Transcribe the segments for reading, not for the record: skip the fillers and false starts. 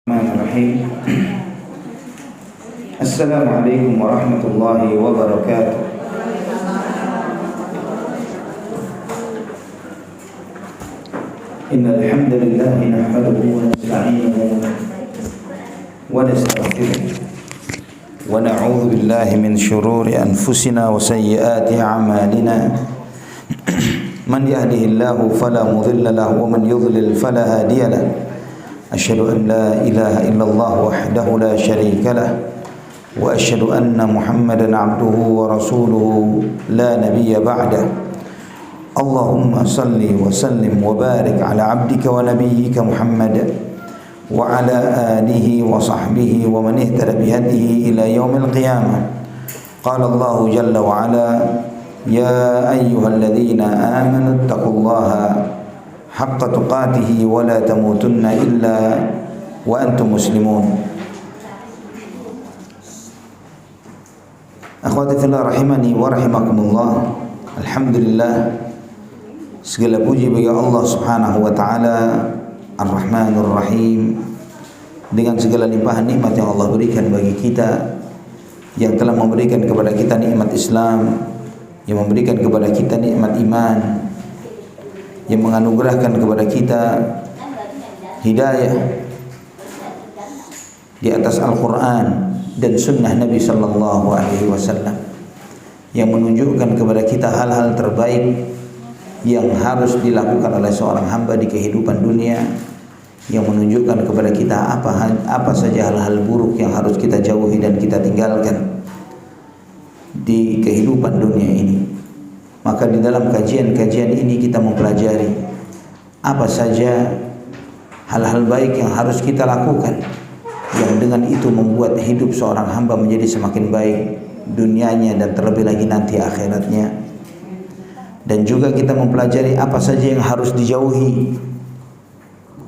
Bismillahirrahmanirrahim. Assalamualaikum warahmatullahi wabarakatuh. Innal hamdalillah nahmaduhu wa nasta'inuhu wa nastaghfiruh wa na'udzu billahi min shururi anfusina wa sayyiati a'malina. Man yahdihillahu fala mudilla lahu wa man yudlil fala hadiya lahu. أشهد أن لا إله إلا الله وحده لا شريك له وأشهد أن محمدا عبده ورسوله لا نبي بعده اللهم صل وسلم وبارك على عبدك ونبيك محمد وعلى آله وصحبه ومن اهتدى بهديه إلى يوم القيامة قال الله جل وعلا يا أيها الذين آمنوا اتقوا الله حق تقاته ولا تموتن إلا وأنتم مسلمون. Akhwati fillah rahimani wa rahimakumullah. Alhamdulillah, segala puji bagi Allah Subhanahu wa taala Ar-Rahmanur Rahim, dengan segala limpahan nikmat yang Allah berikan bagi kita, yang telah memberikan kepada kita nikmat Islam, yang memberikan kepada kita nikmat iman, yang menganugerahkan kepada kita hidayah di atas Al-Quran dan Sunnah Nabi Sallallahu Alaihi Wasallam, yang menunjukkan kepada kita hal-hal terbaik yang harus dilakukan oleh seorang hamba di kehidupan dunia, yang menunjukkan kepada kita apa saja hal-hal buruk yang harus kita jauhi dan kita tinggalkan di kehidupan dunia ini. Maka di dalam kajian-kajian ini kita mempelajari apa saja hal-hal baik yang harus kita lakukan, yang dengan itu membuat hidup seorang hamba menjadi semakin baik dunianya dan terlebih lagi nanti akhiratnya. Dan juga kita mempelajari apa saja yang harus dijauhi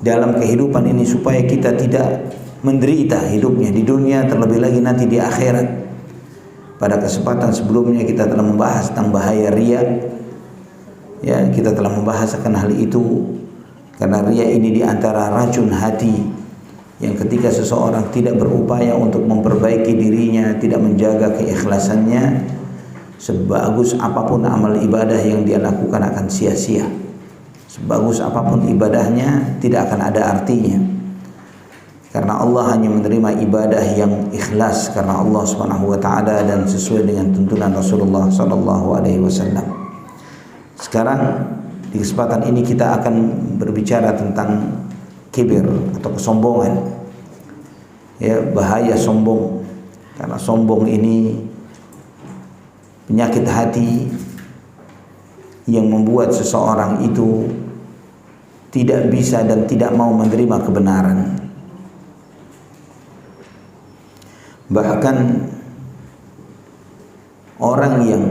dalam kehidupan ini supaya kita tidak menderita hidupnya di dunia, terlebih lagi nanti di akhirat. Pada kesempatan sebelumnya kita telah membahas tentang bahaya riya. Ya, kita telah membahas akan hal itu karena riya ini diantara racun hati yang ketika seseorang tidak berupaya untuk memperbaiki dirinya, tidak menjaga keikhlasannya, sebagus apapun amal ibadah yang dia lakukan akan sia-sia. Sebagus apapun ibadahnya tidak akan ada artinya. Karena Allah hanya menerima ibadah yang ikhlas karena Allah Subhanahu wa taala dan sesuai dengan tuntunan Rasulullah sallallahu alaihi wasallam. Sekarang di kesempatan ini kita akan berbicara tentang kibir atau kesombongan. Ya, bahaya sombong. Karena sombong ini penyakit hati yang membuat seseorang itu tidak bisa dan tidak mau menerima kebenaran. Bahkan orang yang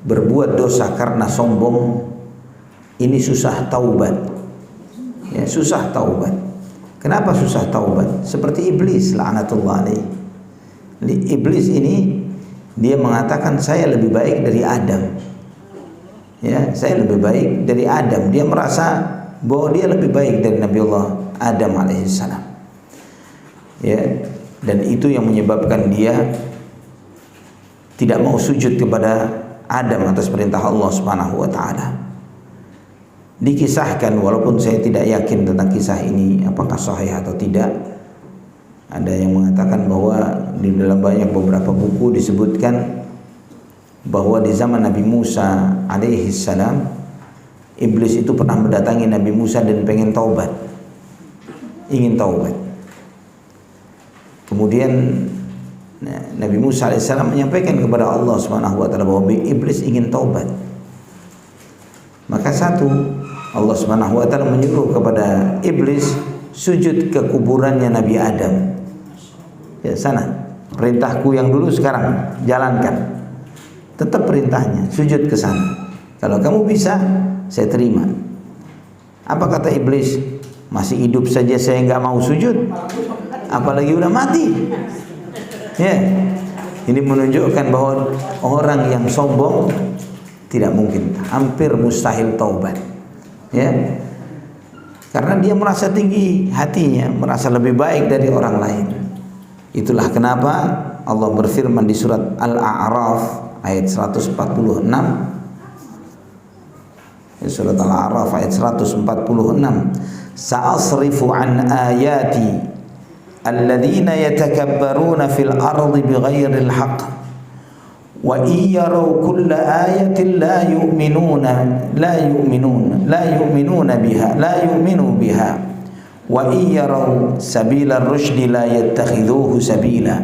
berbuat dosa karena sombong ini susah taubat. Ya, susah taubat. Kenapa susah taubat? Seperti iblis laknatullah alaih. Iblis ini dia mengatakan saya lebih baik dari Adam. Ya, saya lebih baik dari Adam. Dia merasa bahwa dia lebih baik dari Nabiullah Adam alaihissalam. Ya, dan itu yang menyebabkan dia tidak mau sujud kepada Adam atas perintah Allah Subhanahu wa taala. Dikisahkan, walaupun saya tidak yakin tentang kisah ini apakah sahih atau tidak. Ada yang mengatakan bahwa di dalam banyak beberapa buku disebutkan bahwa di zaman Nabi Musa alaihi salam, iblis itu pernah mendatangi Nabi Musa dan pengen taubat. Ingin taubat. Kemudian Nabi Musa AS menyampaikan kepada Allah Subhanahu wa taala bahwa iblis ingin taubat. Maka Allah Subhanahu wa taala menyuruh kepada iblis sujud ke kuburannya Nabi Adam. Ya, sana. Perintahku yang dulu sekarang jalankan. Tetap perintahnya, sujud ke sana. Kalau kamu bisa, saya terima. Apa kata iblis? Masih hidup saja saya enggak mau sujud, apalagi udah mati. Ya, ini menunjukkan bahwa orang yang sombong tidak mungkin, hampir mustahil taubat. Ya, Karena dia merasa tinggi hatinya, merasa lebih baik dari orang lain. Itulah kenapa Allah berfirman di surat Al-A'raf ayat 146. Surat Al-A'raf ayat 146. Sa'asrifu an ayati alladhina yatakabbaruna fil ardi bighairil haqq wa iyaraw kulla ayatin la yu'minu biha wa iyaraw sabila ar-rushdi la yattakhidhuhu sabila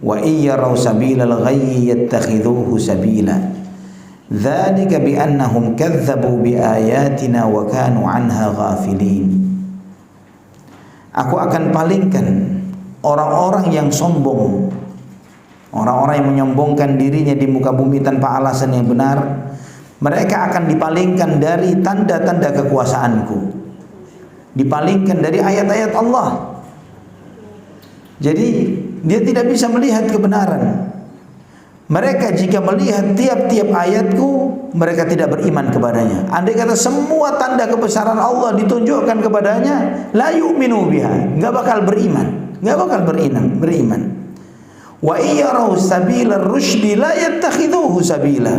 wa iyaraw sabila al-ghayyi yattakhidhuhu sabila dzalika bi annahum kadzdzabu bi ayatina wa kanu anha ghafilin. Aku akan palingkan orang-orang yang sombong, orang-orang yang menyombongkan dirinya di muka bumi tanpa alasan yang benar. Mereka akan dipalingkan dari tanda-tanda kekuasaanku, dipalingkan dari ayat-ayat Allah. Jadi dia tidak bisa melihat kebenaran. Mereka jika melihat tiap-tiap ayatku, mereka tidak beriman kepadanya. Andai kata semua tanda kebesaran Allah ditunjukkan kepadanya, la yu'minu biha, enggak bakal beriman, enggak bakal beriman. Wa iyaraw sabila ar-rusydi la yattakhidhuhu sabila.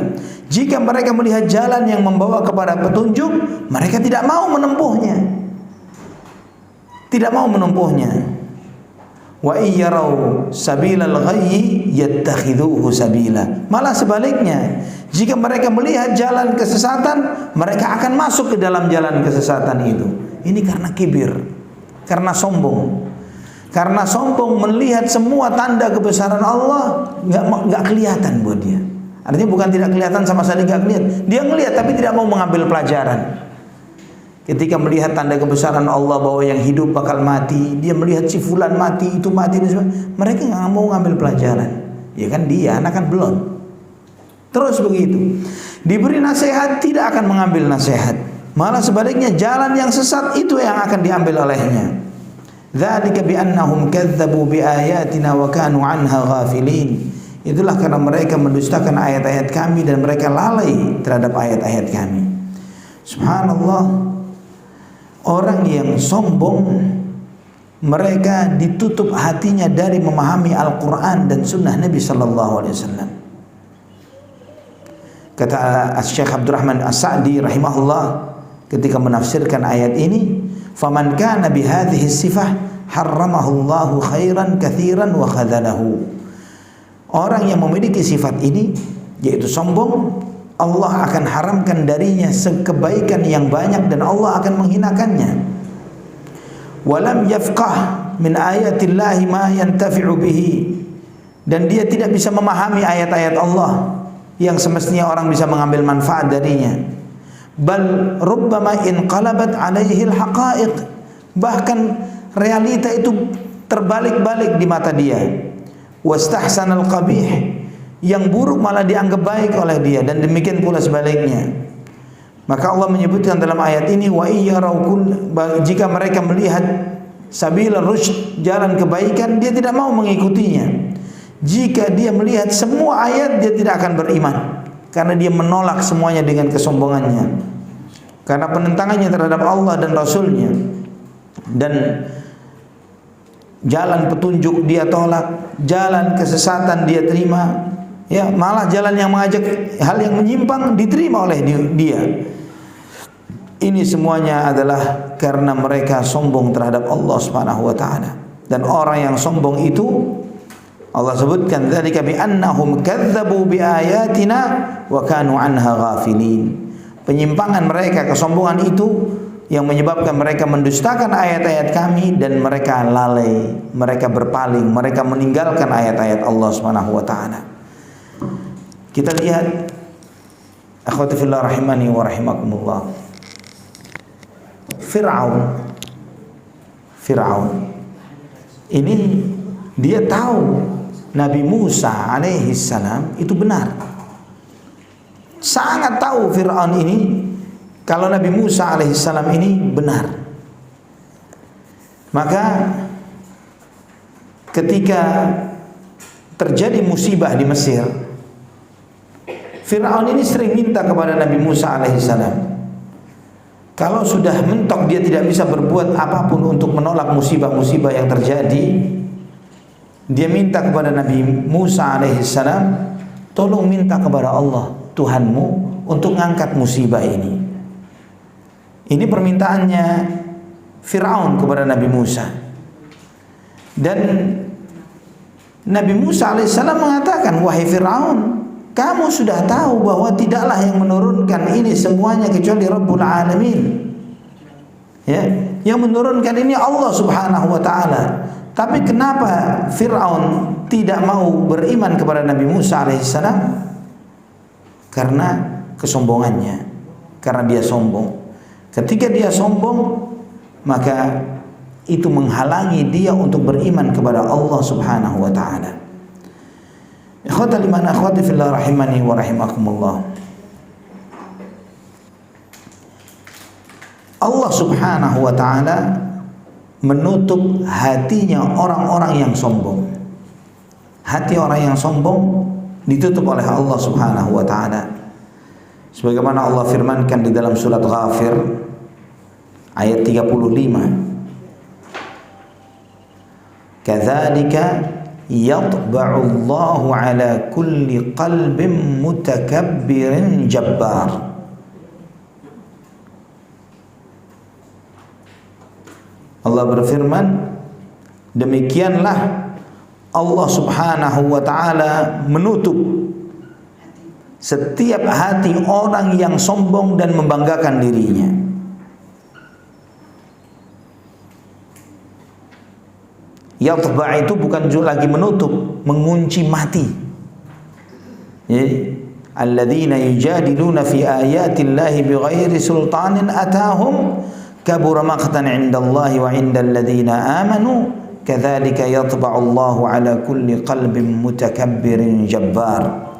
Jika mereka melihat jalan yang membawa kepada petunjuk, mereka tidak mau menempuhnya. Tidak mau menempuhnya. Wa iyaraw sabilal ghayyi yattakhidhuhu sabila. Malah sebaliknya, jika mereka melihat jalan kesesatan, mereka akan masuk ke dalam jalan kesesatan itu. Ini karena kibir, karena sombong. Karena sombong melihat semua tanda kebesaran Allah nggak kelihatan buat dia. Artinya bukan tidak kelihatan, sama sekali nggak kelihatan. Dia ngelihat tapi tidak mau mengambil pelajaran. Ketika melihat tanda kebesaran Allah bahwa yang hidup bakal mati, dia melihat si fulan mati, itu mati, mereka nggak mau ngambil pelajaran. Ya kan dia, anak kan belum. Terus begitu. Diberi nasihat tidak akan mengambil nasihat. Malah sebaliknya jalan yang sesat itu yang akan diambil olehnya. Dzalika bi annahum kadzdzabu bi ayatina wa kanu anha ghafilin. Itulah karena mereka mendustakan ayat-ayat kami dan mereka lalai terhadap ayat-ayat kami. Subhanallah. Orang yang sombong, mereka ditutup hatinya dari memahami Al-Quran dan Sunnah Nabi Sallallahu Alaihi Wasallam. Kata Syekh Abdurrahman As-Sa'di rahimahullah ketika menafsirkan ayat ini, "Faman kana bihadhihi sifah harramahu Allahu khairan katsiran wa khadhalahu." Orang yang memiliki sifat ini, yaitu sombong, Allah akan haramkan darinya kebaikan yang banyak dan Allah akan menghinakannya. Walam yafqah min ayatillahi ma yantafi'u bihi. Dan dia tidak bisa memahami ayat-ayat Allah yang semestinya orang bisa mengambil manfaat darinya. Bal rubbama inqalabat alaihi alhaqa'iq. Bahkan realita itu terbalik-balik di mata dia. Wastahsanal qabih. Yang buruk malah dianggap baik oleh dia, dan demikian pula sebaliknya. Maka Allah menyebutkan dalam ayat ini, wa iyaraw jika mereka melihat sabilur rusyd, jalan kebaikan, dia tidak mau mengikutinya. Jika dia melihat semua ayat, dia tidak akan beriman, karena dia menolak semuanya dengan kesombongannya, karena penentangannya terhadap Allah dan Rasulnya. Dan jalan petunjuk dia tolak, jalan kesesatan dia terima. Ya, malah jalan yang mengajak hal yang menyimpang diterima oleh dia. Ini semuanya adalah karena mereka sombong terhadap Allah Subhanahu wa taala. Dan orang yang sombong itu Allah sebutkan dzalika bi annahum kadzdzabu bi ayatina wa kanu anha ghafilin. Penyimpangan mereka, kesombongan itu yang menyebabkan mereka mendustakan ayat-ayat kami dan mereka lalai, mereka berpaling, mereka meninggalkan ayat-ayat Allah Subhanahu wa taala. Kita lihat, akhwati fillah rahimani wa rahimakumullah, Fir'aun ini dia tahu Nabi Musa alaihi salam itu benar. Sangat tahu Fir'aun ini kalau Nabi Musa alaihi salam ini benar. Maka ketika terjadi musibah di Mesir, Fir'aun ini sering minta kepada Nabi Musa alaihissalam, Kalau sudah mentok dia tidak bisa berbuat apapun untuk menolak musibah-musibah yang terjadi, dia minta kepada Nabi Musa alaihissalam, tolong minta kepada Allah Tuhanmu untuk ngangkat musibah ini. Ini permintaannya Fir'aun kepada Nabi Musa. Dan Nabi Musa alaihissalam mengatakan, wahai Fir'aun, kamu sudah tahu bahwa tidaklah yang menurunkan ini semuanya kecuali Rabbul Alamin. Ya, yang menurunkan ini Allah Subhanahu wa taala. Tapi kenapa Fir'aun tidak mau beriman kepada Nabi Musa alaihissalam? Karena kesombongannya. Karena dia sombong. Ketika dia sombong, maka itu menghalangi dia untuk beriman kepada Allah Subhanahu wa taala. Ikhwatal iman akhwati fillah rahimani wa rahimakumullah. Allah Subhanahu wa taala menutup hatinya orang-orang yang sombong. Hati orang yang sombong ditutup oleh Allah Subhanahu wa taala. Sebagaimana Allah firmankan di dalam surat Ghafir ayat 35. Kadzalika yatba'u Allahu ala kulli qalbin mutakabbirin jabbar. Allah berfirman, demikianlah Allah Subhanahu wa taala menutup setiap hati orang yang sombong dan membanggakan dirinya. Yatba' itu bukan lagi menutup, mengunci mati. Alladzina yujadiluna fi ayatillahi bighairi sultanin atahum kabura maqtan 'indallahi wa 'indal ladzina amanu kadzalika yatba'u Allahu 'ala kulli qalbin mutakabbirin jabbar.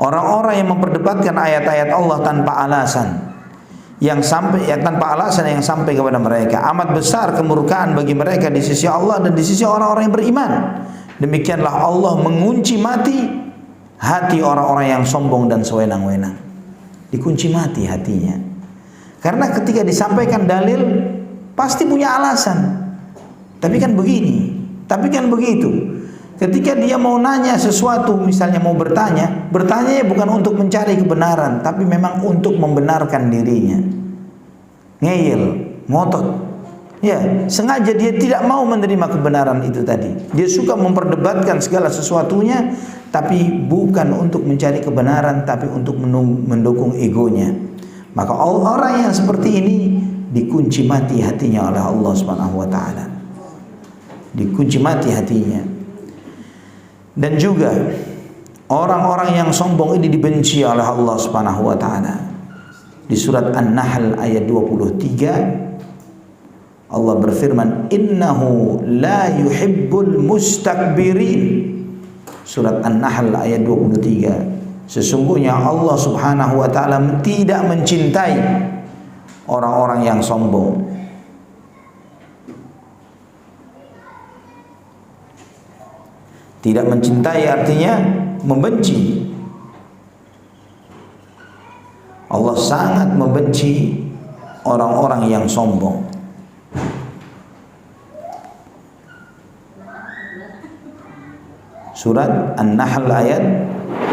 Orang-orang yang memperdebatkan ayat-ayat Allah tanpa alasan, yang sampai kepada mereka, amat besar kemurkaan bagi mereka di sisi Allah dan di sisi orang-orang yang beriman. Demikianlah Allah mengunci mati hati orang-orang yang sombong dan sewenang-wenang. Dikunci mati hatinya. Karena ketika disampaikan dalil pasti punya alasan. Tapi kan begini, tapi kan begitu. Ketika dia mau nanya sesuatu, misalnya mau bertanya bukan untuk mencari kebenaran, tapi memang untuk membenarkan dirinya. Ngeyel, ngotot. Ya, sengaja dia tidak mau menerima kebenaran itu tadi. Dia suka memperdebatkan segala sesuatunya, tapi bukan untuk mencari kebenaran, tapi untuk mendukung egonya. Maka orang yang seperti ini dikunci mati hatinya oleh Allah Subhanahu wa taala. Dikunci mati hatinya. Dan juga orang-orang yang sombong ini dibenci oleh Allah Subhanahu wa taala. Di surat An-Nahl ayat 23 Allah berfirman, innahu la yuhibbul mustakbirin. Surat An-Nahl ayat 23. Sesungguhnya Allah Subhanahu wa taala tidak mencintai orang-orang yang sombong. Tidak mencintai artinya membenci. Allah sangat membenci orang-orang yang sombong. Surat An-Nahl ayat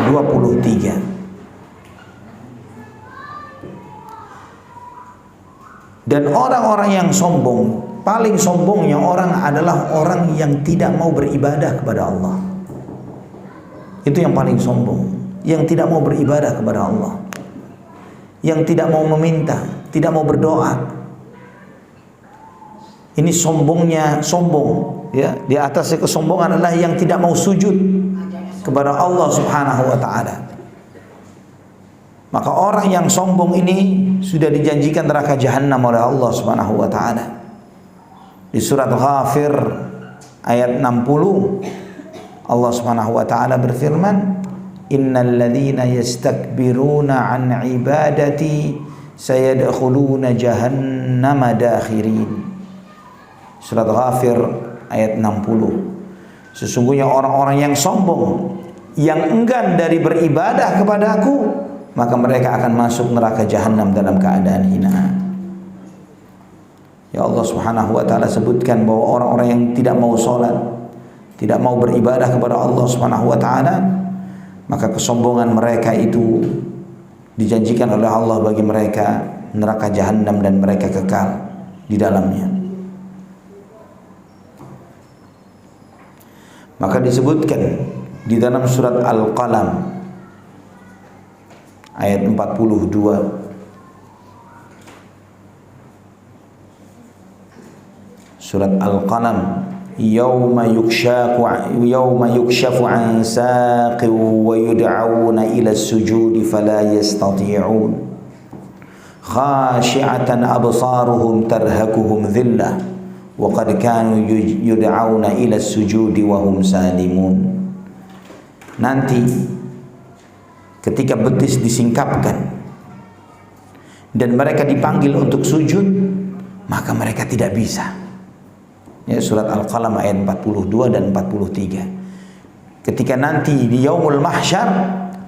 23. Dan orang-orang yang sombong, paling sombongnya orang adalah orang yang tidak mau beribadah kepada Allah. Itu yang paling sombong, yang tidak mau beribadah kepada Allah, yang tidak mau meminta, tidak mau berdoa. Ini sombongnya sombong, ya. Di atasnya kesombongan adalah yang tidak mau sujud kepada Allah Subhanahu wa taala. Maka orang yang sombong ini sudah dijanjikan neraka jahanam oleh Allah Subhanahu wa taala. Di surat Ghafir ayat 60 Allah Subhanahu wa taala berfirman, innal ladzina yastakbiruna an ibadati sayadkhuluna jahannama dakhirin. Surat Ghafir ayat 60. Sesungguhnya orang-orang yang sombong, yang enggan dari beribadah kepadaku, maka mereka akan masuk neraka jahanam dalam keadaan hina. Ya Allah Subhanahu wa taala sebutkan bahwa orang-orang yang tidak mau salat, tidak mau beribadah kepada Allah Subhanahu wa taala, maka kesombongan mereka itu dijanjikan oleh Allah bagi mereka neraka jahanam dan mereka kekal di dalamnya. Maka disebutkan di dalam surat Al-Qalam ayat 42, surat Al-Qalam, yawma yukshafu an saqin wa yud'auna ila as-sujudi fala yastati'un khashi'atan absaruhum tarhaquhum dhillah wa qad kanu yud'auna ila as-sujudi wa hum salimun. Nanti ketika betis disingkapkan dan mereka dipanggil untuk sujud, maka mereka tidak bisa. Ya, surat Al-Qalam ayat 42 dan 43. Ketika nanti di yaumul mahsyar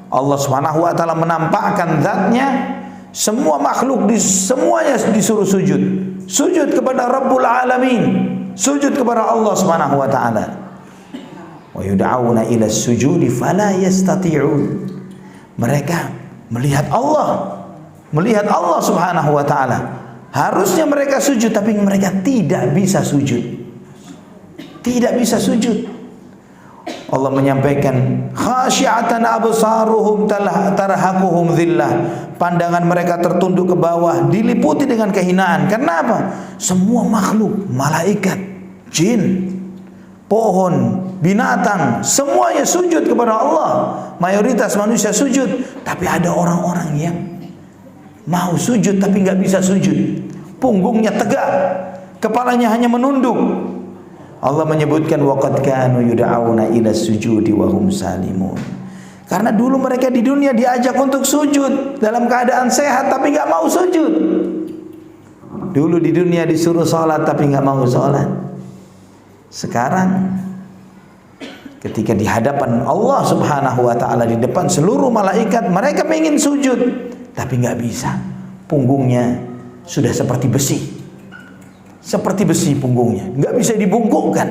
Allah Subhanahu wa taala menampakkan zatnya, semua makhluk semuanya disuruh sujud. Sujud kepada Rabbul Alamin, sujud kepada Allah Subhanahu wa taala. Wa yud'auna ila as-sujudi fala yastati'un. Mereka melihat Allah Subhanahu wa taala. Harusnya mereka sujud, tapi mereka tidak bisa sujud. Tidak bisa sujud. Allah menyampaikan khasyi'atan absaruhum tarhaquhum dhillah. Pandangan mereka tertunduk ke bawah, diliputi dengan kehinaan. Karena apa? Semua makhluk, malaikat, jin, pohon, binatang, semuanya sujud kepada Allah. Mayoritas manusia sujud, tapi ada orang-orang yang mau sujud tapi nggak bisa sujud. Punggungnya tegak, kepalanya hanya menunduk. Allah menyebutkan waqad kanu yud'auna ila sujudi wa hum salimun. Karena dulu mereka di dunia diajak untuk sujud dalam keadaan sehat tapi nggak mau sujud. Dulu di dunia disuruh salat tapi nggak mau salat. Sekarang ketika di hadapan Allah Subhanahu wa taala, di depan seluruh malaikat, mereka ingin sujud tapi nggak bisa. Punggungnya sudah seperti besi. Seperti besi punggungnya, nggak bisa dibungkukkan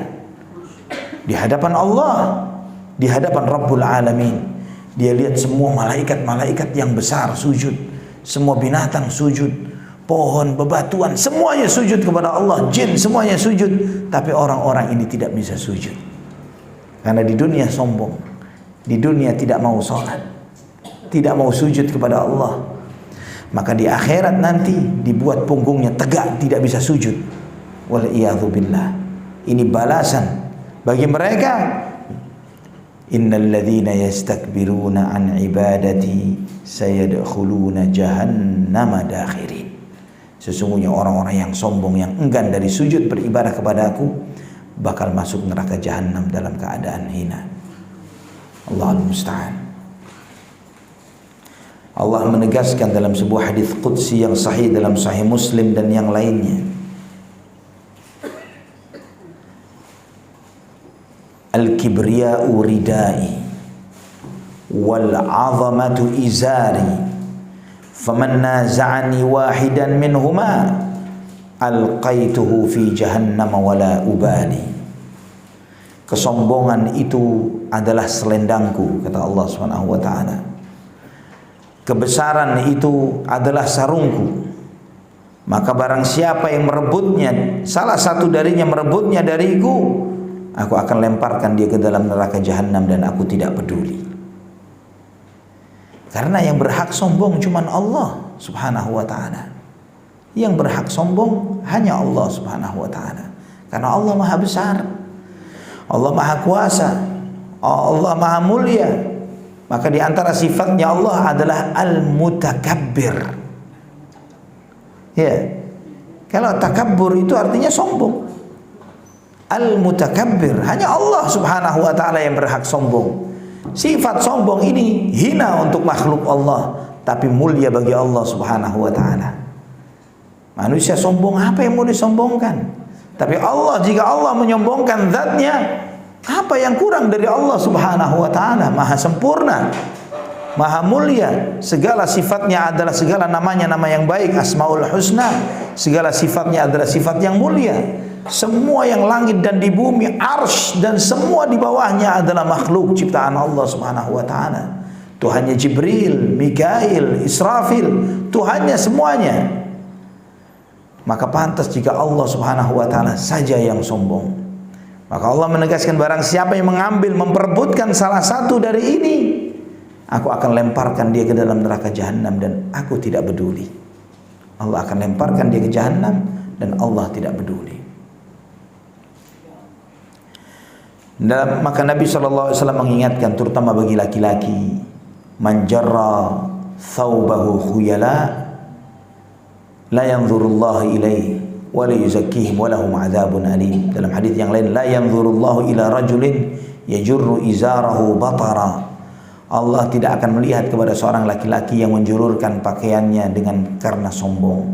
di hadapan Allah, di hadapan Rabbul Alamin. Dia lihat semua malaikat-malaikat yang besar sujud, semua binatang sujud, pohon, bebatuan, semuanya sujud kepada Allah, jin semuanya sujud, tapi orang-orang ini tidak bisa sujud karena di dunia sombong, di dunia tidak mau sholat, tidak mau sujud kepada Allah. Maka di akhirat nanti dibuat punggungnya tegak, tidak bisa sujud. Wal'iyadzubillah. Ini balasan bagi mereka. Innal ladzina yastakbiruna an ibadati sayadkhuluna jahannama dakhirin. Sesungguhnya orang-orang yang sombong, yang enggan dari sujud beribadah kepada Aku, bakal masuk neraka jahanam dalam keadaan hina. Allahul musta'an. Allah menegaskan dalam sebuah hadis qudsi yang sahih dalam Sahih Muslim dan yang lainnya, al-kibriya'u ridai wal 'azamatu izari faman naza'ani wahidan minhuma alqaituhu fi jahannam wala ubali. Kesombongan itu adalah selendangku, kata Allah Subhanahu wa taala. Kebesaran itu adalah sarungku. Maka barang siapa yang merebutnya, salah satu darinya merebutnya dariku, Aku akan lemparkan dia ke dalam neraka jahanam dan Aku tidak peduli. Karena yang berhak sombong cuma Allah Subhanahu wa taala. Yang berhak sombong hanya Allah Subhanahu wa taala. Karena Allah Maha besar, Allah Maha kuasa, Allah Maha mulia. Maka di antara sifatnya Allah adalah al-mutakabbir. Ya. Kalau takabbur itu artinya sombong. Al-mutakabbir, hanya Allah Subhanahu wa taala yang berhak sombong. Sifat sombong ini hina untuk makhluk Allah, tapi mulia bagi Allah Subhanahu wa taala. Manusia sombong, apa yang mau disombongkan? Tapi Allah, jika Allah menyombongkan zatnya, apa yang kurang dari Allah Subhanahu wa taala? Maha sempurna. Maha mulia, segala sifatnya adalah segala namanya nama yang baik, Asmaul Husna, segala sifatnya adalah sifat yang mulia. Semua yang langit dan di bumi, arsy dan semua di bawahnya adalah makhluk ciptaan Allah Subhanahu wa taala. Tuhannya Jibril, Mikail, Israfil, Tuhannya semuanya. Maka pantas jika Allah Subhanahu wa taala saja yang sombong. Maka Allah menegaskan, barang siapa yang mengambil, memperebutkan salah satu dari ini, aku akan lemparkan dia ke dalam neraka jahanam dan aku tidak peduli. Allah akan lemparkan dia ke jahanam dan Allah tidak peduli. Maka Nabi SAW mengingatkan terutama bagi laki-laki, man jarra thawbahu khuyala la yanzurullahu ilaihi wa la yuzakkihim wa lahum adzabun alim. Dalam hadis yang lain, la yanzurullahu ila rajulin yajurru izarahu batara. Allah tidak akan melihat kepada seorang laki-laki yang menjulurkan pakaiannya karena sombong.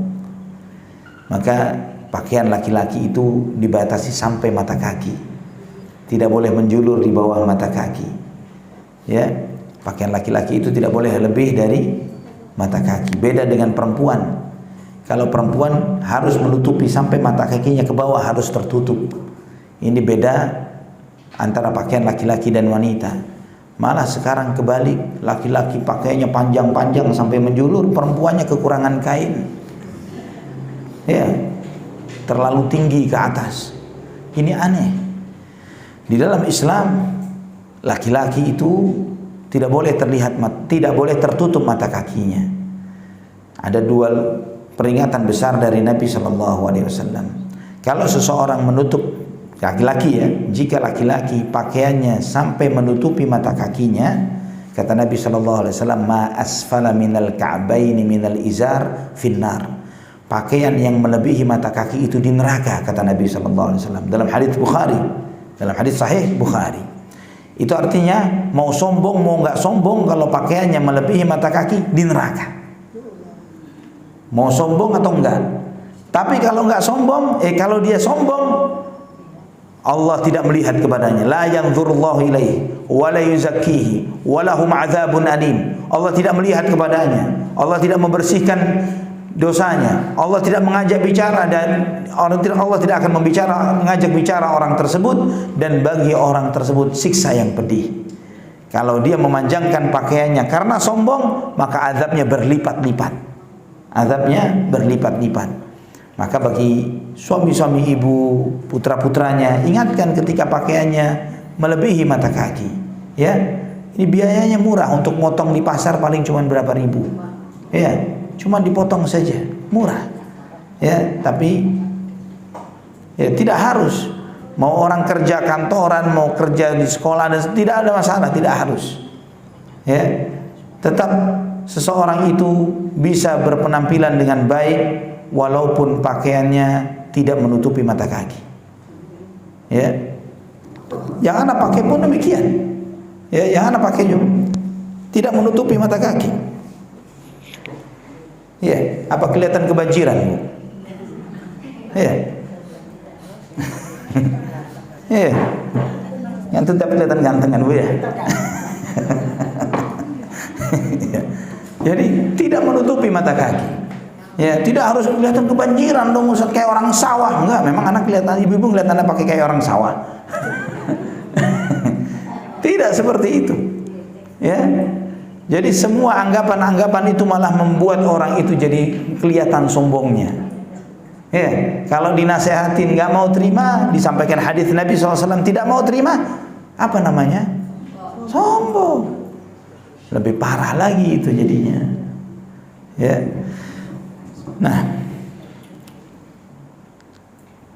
Maka pakaian laki-laki itu dibatasi sampai mata kaki. Tidak boleh menjulur di bawah mata kaki. Ya, pakaian laki-laki itu tidak boleh lebih dari mata kaki. Beda dengan perempuan. Kalau perempuan harus menutupi sampai mata kakinya ke bawah, harus tertutup. Ini beda antara pakaian laki-laki dan wanita. Malah sekarang kebalik, laki-laki pakaiannya panjang-panjang sampai menjulur, perempuannya kekurangan kain. Ya, terlalu tinggi ke atas. Ini aneh. Di dalam Islam, laki-laki itu tidak boleh terlihat, tidak boleh tertutup mata kakinya. Ada dua peringatan besar dari Nabi SAW. Kalau seseorang menutup, laki-laki ya, jika laki-laki pakaiannya sampai menutupi mata kakinya, kata Nabi SAW, ma asfala minal ka'baini minal izar finnar. Pakaian yang melebihi mata kaki itu di neraka, kata Nabi SAW. Dalam hadis Bukhari. Dalam hadis sahih Bukhari. Itu artinya mau sombong mau nggak sombong, kalau pakaiannya melebihi mata kaki di neraka. Mau sombong atau enggak. Tapi kalau nggak sombong, kalau dia sombong, Allah tidak melihat kepadanya. La yanzurullahu ilaihi wa la yuzakkihi wa lahum adzabun alim. Allah tidak melihat kepadanya. Allah tidak membersihkan dosanya. Allah tidak mengajak bicara dan Allah tidak akan mengajak bicara orang tersebut, dan bagi orang tersebut siksa yang pedih. Kalau dia memanjangkan pakaiannya karena sombong, maka azabnya berlipat-lipat. Azabnya berlipat-lipat. Maka bagi suami-suami ibu, putra-putranya, ingatkan ketika pakaiannya melebihi mata kaki. Ya, ini biayanya murah, untuk motong di pasar paling cuma berapa ribu. Ya, cuma dipotong saja, murah. Ya, tapi ya tidak harus. Mau orang kerja kantoran, mau kerja di sekolah, dan tidak ada masalah, tidak harus. Ya, tetap seseorang itu bisa berpenampilan dengan baik walaupun pakaiannya tidak menutupi mata kaki. Ya, yang anak pakai pun demikian. Ya, yang anak pakai juga tidak menutupi mata kaki. Ya, apa kelihatan kebanjiran, Bu? Ya. Ya. Yang tetap kelihatan ganteng kan, Bu ya? Jadi tidak menutupi mata kaki. Ya, tidak harus kelihatan kebanjiran dong, Ustaz, kayak orang sawah. Enggak, memang anak kelihatan, ibu-ibu kelihatan anak pakai kayak orang sawah. Tidak seperti itu. Ya. Jadi semua anggapan-anggapan itu malah membuat orang itu jadi kelihatan sombongnya. Ya, kalau dinasehatin nggak mau terima, disampaikan hadis Nabi SAW tidak mau terima, apa namanya? Sombong. Lebih parah lagi itu jadinya. Ya. Nah,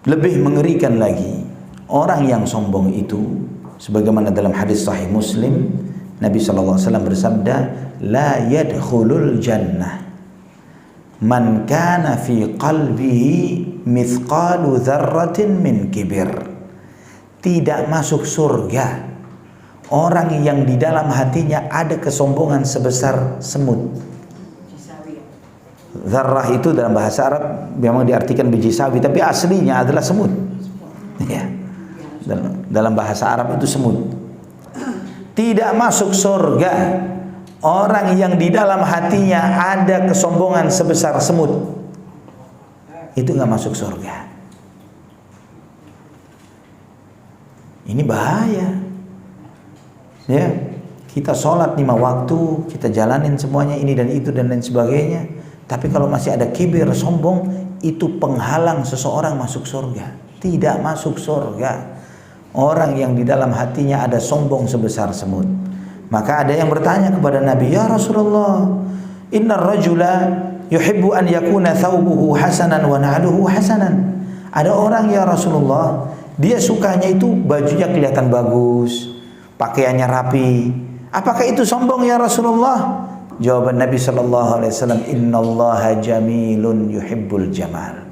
lebih mengerikan lagi, orang yang sombong itu, sebagaimana dalam hadis Sahih Muslim, Nabi SAW bersabda, la yadkhulul jannah man kana fi qalbihi mithqalu dzarratin min kibir. Tidak masuk surga orang yang di dalam hatinya ada kesombongan sebesar semut. Zarrah itu dalam bahasa Arab memang diartikan biji sawi, tapi aslinya adalah semut. Ya. Dalam bahasa Arab itu semut. Tidak masuk surga Orang yang di dalam hatinya ada kesombongan sebesar semut, itu nggak masuk surga. Ini bahaya. Ya, kita sholat 5 waktu, kita jalanin semuanya ini dan itu dan lain sebagainya. Tapi kalau masih ada kibir, sombong, itu penghalang seseorang masuk surga. Tidak masuk surga orang yang di dalam hatinya ada sombong sebesar semut. Maka ada yang bertanya kepada Nabi, "Ya Rasulullah, innar rajula yuhibbu an yakuna thawbuhu hasanan wa na'luhu hasanan." Ada orang, ya Rasulullah, dia sukanya itu bajunya kelihatan bagus, pakaiannya rapi. Apakah itu sombong, ya Rasulullah? Jawaban Nabi sallallahu alaihi wasallam, "Innallaha jamilun yuhibbul jamal."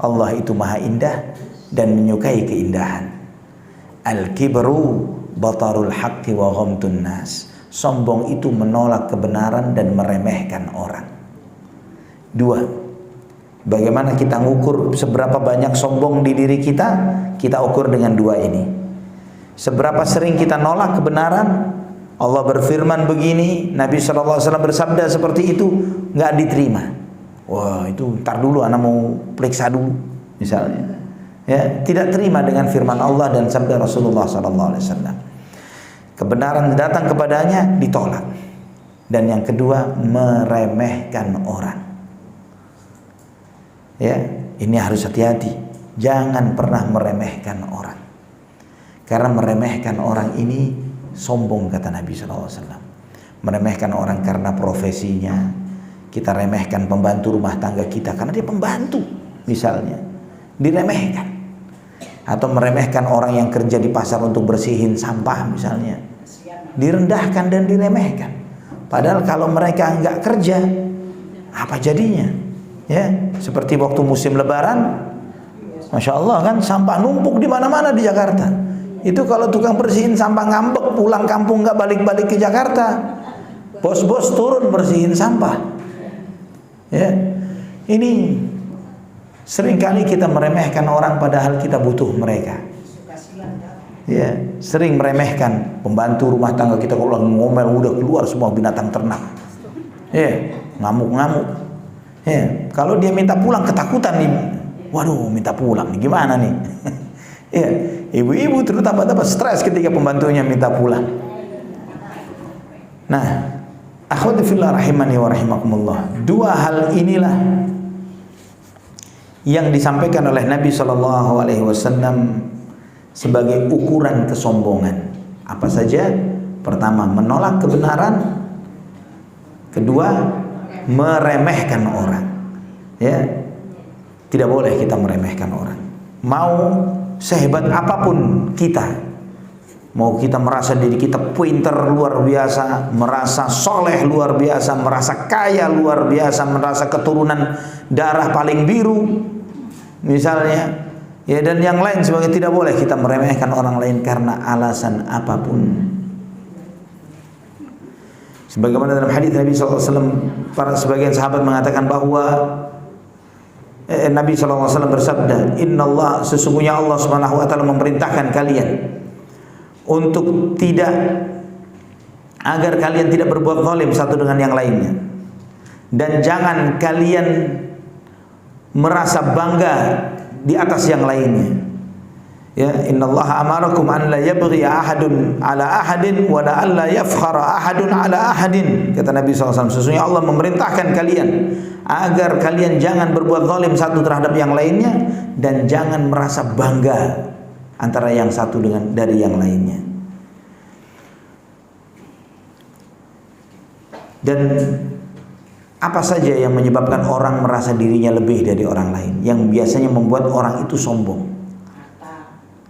Allah itu maha indah dan menyukai keindahan. Al-kibru batarul haqqi wa ghamtun nas. Sombong itu menolak kebenaran dan meremehkan orang. 2. Bagaimana kita ngukur seberapa banyak sombong di diri kita? Kita ukur dengan 2 ini. Seberapa sering kita nolak kebenaran? Allah berfirman begini, Nabi SAW bersabda seperti itu, nggak diterima. Wah, itu ntar dulu, anak mau periksa dulu, misalnya. Ya, tidak terima dengan firman Allah dan sabda Rasulullah SAW. Kebenaran datang kepadanya, ditolak. Dan yang kedua, meremehkan orang. Ya, ini harus hati-hati. Jangan pernah meremehkan orang. Karena meremehkan orang ini sombong, kata Nabi SAW. Meremehkan orang karena profesinya. Kita remehkan pembantu rumah tangga kita karena dia pembantu, misalnya, diremehkan. Atau meremehkan orang yang kerja di pasar untuk bersihin sampah, misalnya, direndahkan dan diremehkan. Padahal kalau mereka nggak kerja, apa jadinya? Ya, seperti waktu musim Lebaran, Masya Allah kan, sampah numpuk di mana-mana di Jakarta. Itu kalau tukang bersihin sampah ngambek, pulang kampung nggak balik-balik ke Jakarta, bos-bos turun bersihin sampah. Ya, ini seringkali kita meremehkan orang padahal kita butuh mereka. Ya, sering meremehkan pembantu rumah tangga kita, kalau lagi ngomel udah keluar semua binatang ternak. Ya, ngamuk-ngamuk. Ya, kalau dia minta pulang ketakutan nih. Waduh, minta pulang nih gimana nih? Ya, ibu-ibu terutama stres ketika pembantunya minta pulang. Nah, akhwati fillah rahimani wa rahimakumullah. 2 hal inilah yang disampaikan oleh Nabi sallallahu alaihi wasallam sebagai ukuran kesombongan. Apa saja? Pertama, menolak kebenaran. Kedua, meremehkan orang. Ya, tidak boleh kita meremehkan orang. Mau sehebat apapun kita, mau kita merasa diri kita pinter luar biasa, merasa soleh luar biasa, merasa kaya luar biasa, merasa keturunan darah paling biru, misalnya, ya, dan yang lain sebagainya, tidak boleh kita meremehkan orang lain karena alasan apapun. Sebagaimana dalam hadis Nabi SAW, para sebagian sahabat mengatakan bahwa Nabi SAW bersabda, "Innallah, sesungguhnya Allah Subhanahu wa taala memerintahkan kalian untuk agar kalian tidak berbuat zalim satu dengan yang lainnya, dan jangan kalian merasa bangga di atas yang lainnya." Ya, innallaha amarakum an la yabghi ahadun ala ahadin wa la alla yafkhara ahadun ala ahadin. Kata Nabi SAW, sesungguhnya Allah memerintahkan kalian agar kalian jangan berbuat zalim satu terhadap yang lainnya, dan jangan merasa bangga antara yang satu dari yang lainnya. Dan apa saja yang menyebabkan orang merasa dirinya lebih dari orang lain, yang biasanya membuat orang itu sombong?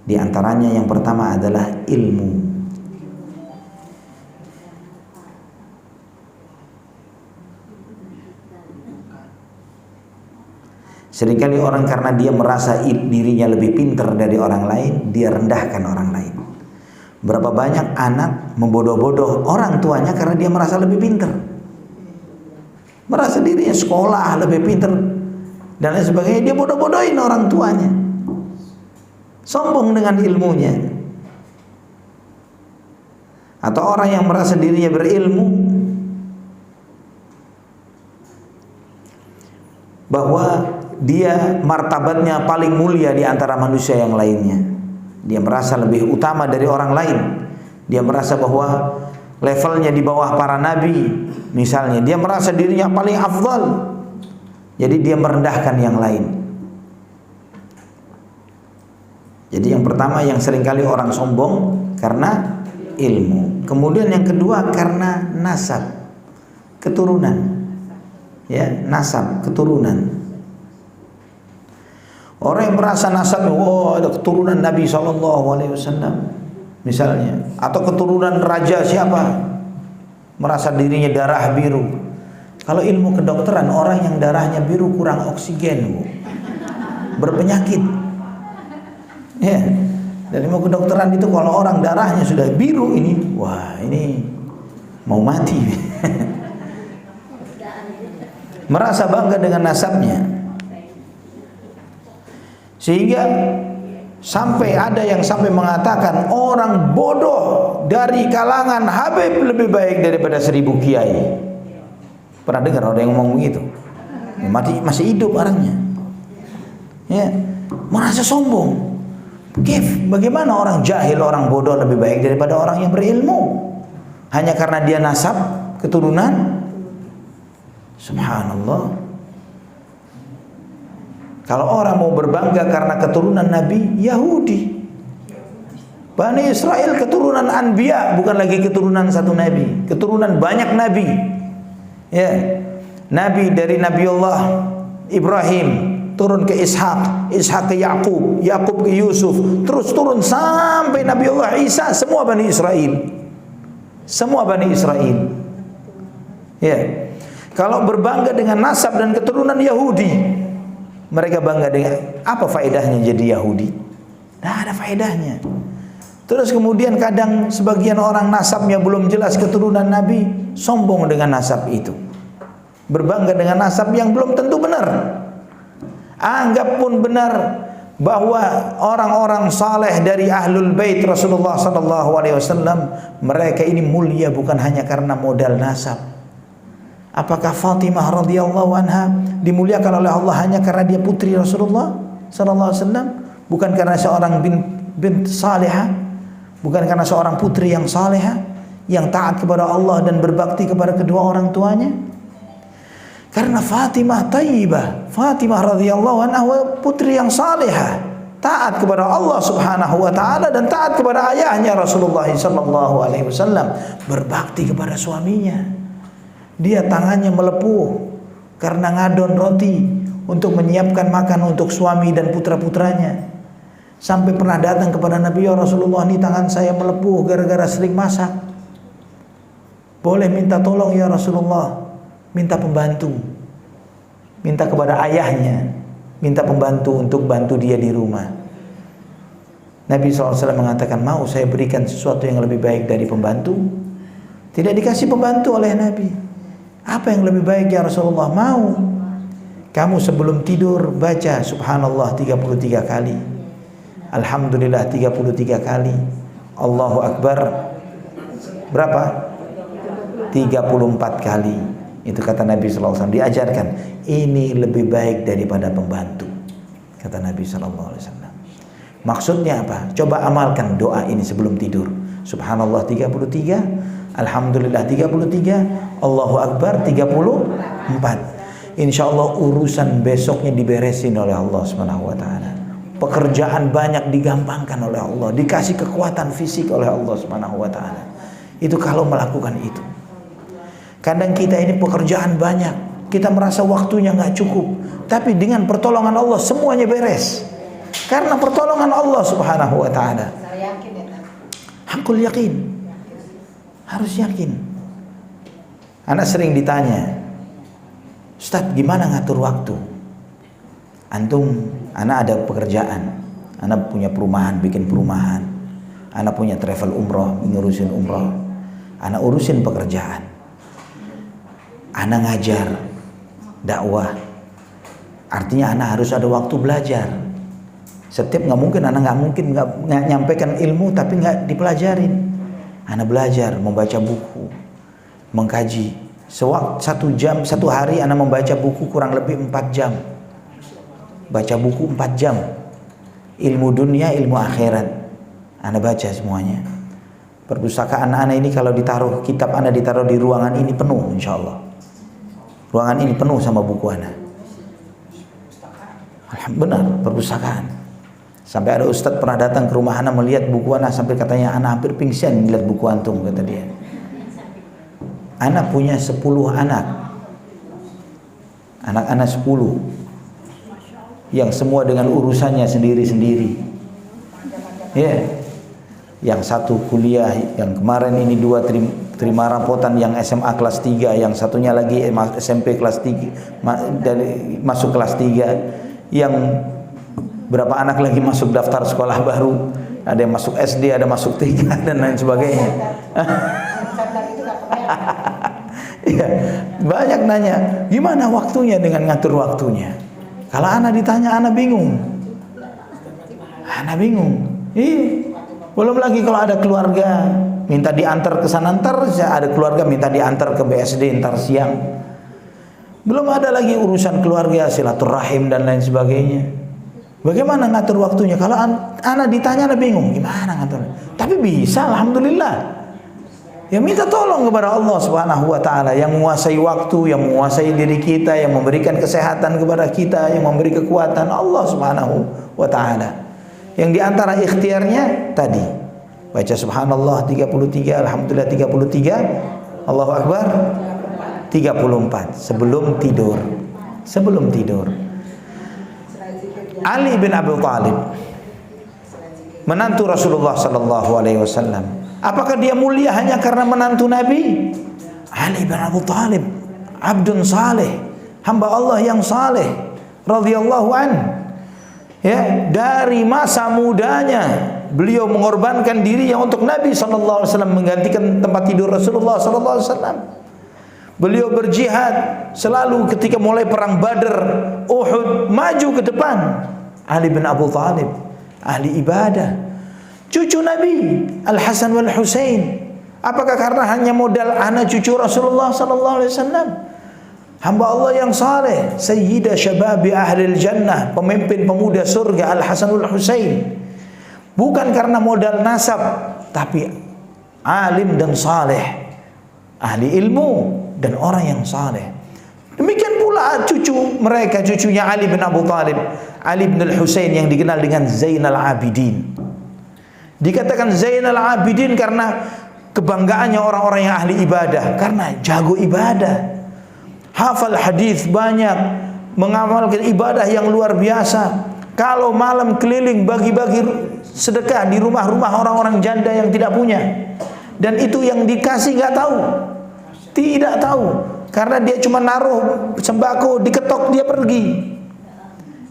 Di antaranya yang pertama adalah ilmu. Seringkali orang karena dia merasa dirinya lebih pintar dari orang lain, dia rendahkan orang lain. Berapa banyak anak membodoh-bodoh orang tuanya karena dia merasa lebih pintar, merasa dirinya sekolah lebih pintar dan lain sebagainya, dia bodoh-bodohin orang tuanya, sombong dengan ilmunya. Atau orang yang merasa dirinya berilmu, bahwa dia martabatnya paling mulia di antara manusia yang lainnya. Dia merasa lebih utama dari orang lain. Dia merasa bahwa levelnya di bawah para nabi misalnya. Dia merasa dirinya paling afdal. Jadi dia merendahkan yang lain. Jadi yang pertama yang seringkali orang sombong karena ilmu. Kemudian yang kedua karena nasab, keturunan. Ya, nasab, keturunan. Orang yang merasa nasabnya, oh ada keturunan Nabi SAW misalnya, atau keturunan raja siapa, merasa dirinya darah biru. Kalau ilmu kedokteran, orang yang darahnya biru kurang oksigen, berpenyakit. Ya, dari ilmu kedokteran itu kalau orang darahnya sudah biru ini, wah ini mau mati. Merasa bangga dengan nasabnya. Sehingga sampai ada yang sampai mengatakan orang bodoh dari kalangan Habib lebih baik daripada 1000 kiai. Pernah dengar ada yang ngomong begitu? Masih hidup orangnya. Ya, merasa sombong. Bagaimana orang jahil, orang bodoh lebih baik daripada orang yang berilmu? Hanya karena dia nasab, keturunan? Subhanallah. Kalau orang mau berbangga karena keturunan Nabi, Yahudi, Bani Israel keturunan Anbiya, bukan lagi keturunan satu Nabi, keturunan banyak Nabi. Ya, Nabi dari Nabiullah Ibrahim turun ke Ishak, Ishak ke Yakub, Yakub ke Yusuf, terus turun sampai Nabiullah Isa, semua Bani Israel, semua Bani Israel. Ya, kalau berbangga dengan nasab dan keturunan Yahudi, mereka bangga dengan apa faedahnya jadi Yahudi? Tidak ada faedahnya. Terus kemudian kadang sebagian orang nasabnya belum jelas keturunan Nabi, sombong dengan nasab itu. Berbangga dengan nasab yang belum tentu benar. Anggap pun benar bahwa orang-orang saleh dari Ahlul Bait Rasulullah SAW, mereka ini mulia bukan hanya karena modal nasab. Apakah Fatimah radhiyallahu anha dimuliakan oleh Allah hanya karena dia putri Rasulullah sallallahu alaihi wasallam, bukan karena seorang bint salihah, bukan karena seorang putri yang salihah yang taat kepada Allah dan berbakti kepada kedua orang tuanya? Karena Fatimah Thayyibah, Fatimah radhiyallahu anha putri yang salihah, taat kepada Allah Subhanahu wa taala dan taat kepada ayahnya Rasulullah sallallahu alaihi wasallam, berbakti kepada suaminya. Dia tangannya melepuh karena ngadon roti untuk menyiapkan makan untuk suami dan putra-putranya. Sampai pernah datang kepada Nabi, ya Rasulullah, ini tangan saya melepuh gara-gara sering masak. Boleh minta tolong ya Rasulullah, minta pembantu. Minta kepada ayahnya, minta pembantu untuk bantu dia di rumah. Nabi SAW mengatakan, mau saya berikan sesuatu yang lebih baik dari pembantu? Tidak dikasih pembantu oleh Nabi. Apa yang lebih baik ya Rasulullah? Mau. Kamu sebelum tidur baca subhanallah 33 kali. Alhamdulillah 33 kali. Allahu Akbar berapa? 34 kali. Itu kata Nabi SAW. Diajarkan. Ini lebih baik daripada pembantu. Kata Nabi SAW. Maksudnya apa? Coba amalkan doa ini sebelum tidur. Subhanallah 33, Alhamdulillah 33, Allahu Akbar 34. InsyaAllah urusan besoknya diberesin oleh Allah SWT. Pekerjaan banyak digampangkan oleh Allah, dikasih kekuatan fisik oleh Allah SWT. Itu kalau melakukan itu. Kadang kita ini pekerjaan banyak, kita merasa waktunya nggak cukup, tapi dengan pertolongan Allah semuanya beres. Karena pertolongan Allah Subhanahu wa taala. Hakul yakin. Harus yakin. Anak sering ditanya, Ustaz gimana ngatur waktu? Antum, anak ada pekerjaan, anak punya perumahan, bikin perumahan, anak punya travel umroh, ngurusin umroh, anak urusin pekerjaan, anak ngajar dakwah, artinya anak harus ada waktu belajar. Setiap nggak mungkin nggak nyampaikan ilmu tapi nggak dipelajarin. Anak belajar, membaca buku, mengkaji, Satu jam, satu hari ana membaca buku kurang lebih 4 jam. Baca buku 4 jam. Ilmu dunia, ilmu akhirat. Ana baca semuanya. Perpustakaan ana ini kalau ditaruh, kitab ana ditaruh di ruangan ini penuh insyaallah. Ruangan ini penuh sama buku ana. Benar, perpustakaan. Sampai ada ustadz pernah datang ke rumah ana melihat buku ana sampai katanya ana hampir pingsan melihat buku antum, kata dia. Ana punya 10 anak. Anak-anak 10 yang semua dengan urusannya sendiri-sendiri. Ya. Yang satu kuliah, yang kemarin ini 2 terima rapotan, yang SMA kelas 3, yang satunya lagi SMP kelas 3 dari masuk kelas 3, yang berapa anak lagi masuk daftar sekolah baru, ada yang masuk SD, ada masuk 3 dan lain sebagainya. Ya, banyak nanya, gimana waktunya dengan ngatur waktunya? Kalau ana ditanya, ana bingung. Ana bingung. Belum lagi kalau ada keluarga minta diantar ke sana, ntar ada keluarga minta diantar ke BSD ntar siang. Belum ada lagi urusan keluarga, silaturahim dan lain sebagainya. Bagaimana ngatur waktunya? Kalau ana ditanya, ana bingung, gimana ngatur? Tapi bisa, alhamdulillah. Ya minta tolong kepada Allah Subhanahu wa taala yang menguasai waktu, yang menguasai diri kita, yang memberikan kesehatan kepada kita, yang memberi kekuatan, Allah Subhanahu wa taala. Yang diantara ikhtiarnya tadi baca subhanallah 33, alhamdulillah 33, Allahu akbar 34 sebelum tidur. Sebelum tidur. Ali bin Abi Thalib, menantu Rasulullah sallallahu alaihi wasallam. Apakah dia mulia hanya karena menantu Nabi? Ali bin Abi Thalib abdun saleh, hamba Allah yang saleh radhiyallahu an. Ya, dari masa mudanya beliau mengorbankan dirinya untuk Nabi sallallahu alaihi wasallam, menggantikan tempat tidur Rasulullah sallallahu alaihi wasallam. Beliau berjihad selalu ketika mulai perang Badar, Uhud, maju ke depan. Ali bin Abi Thalib ahli ibadah, cucu Nabi Al-Hasan wal Husain. Apakah karena hanya modal anak cucu Rasulullah sallallahu alaihi wasallam? Hamba Allah yang saleh, sayyida syababi ahlil jannah, pemimpin pemuda surga Al-Hasan wal Husain. Bukan karena modal nasab, tapi alim dan saleh, ahli ilmu dan orang yang saleh. Demikian pula cucu mereka, cucunya Ali bin Abi Thalib, Ali bin Al-Husain yang dikenal dengan Zainal Abidin. Dikatakan Zainal Abidin karena kebanggaannya orang-orang yang ahli ibadah, karena jago ibadah, hafal hadis banyak, mengamalkan ibadah yang luar biasa. Kalau malam keliling bagi-bagi sedekah di rumah-rumah orang-orang janda yang tidak punya, dan itu yang dikasih nggak tahu, tidak tahu, karena dia cuma naruh sembako, diketok dia pergi.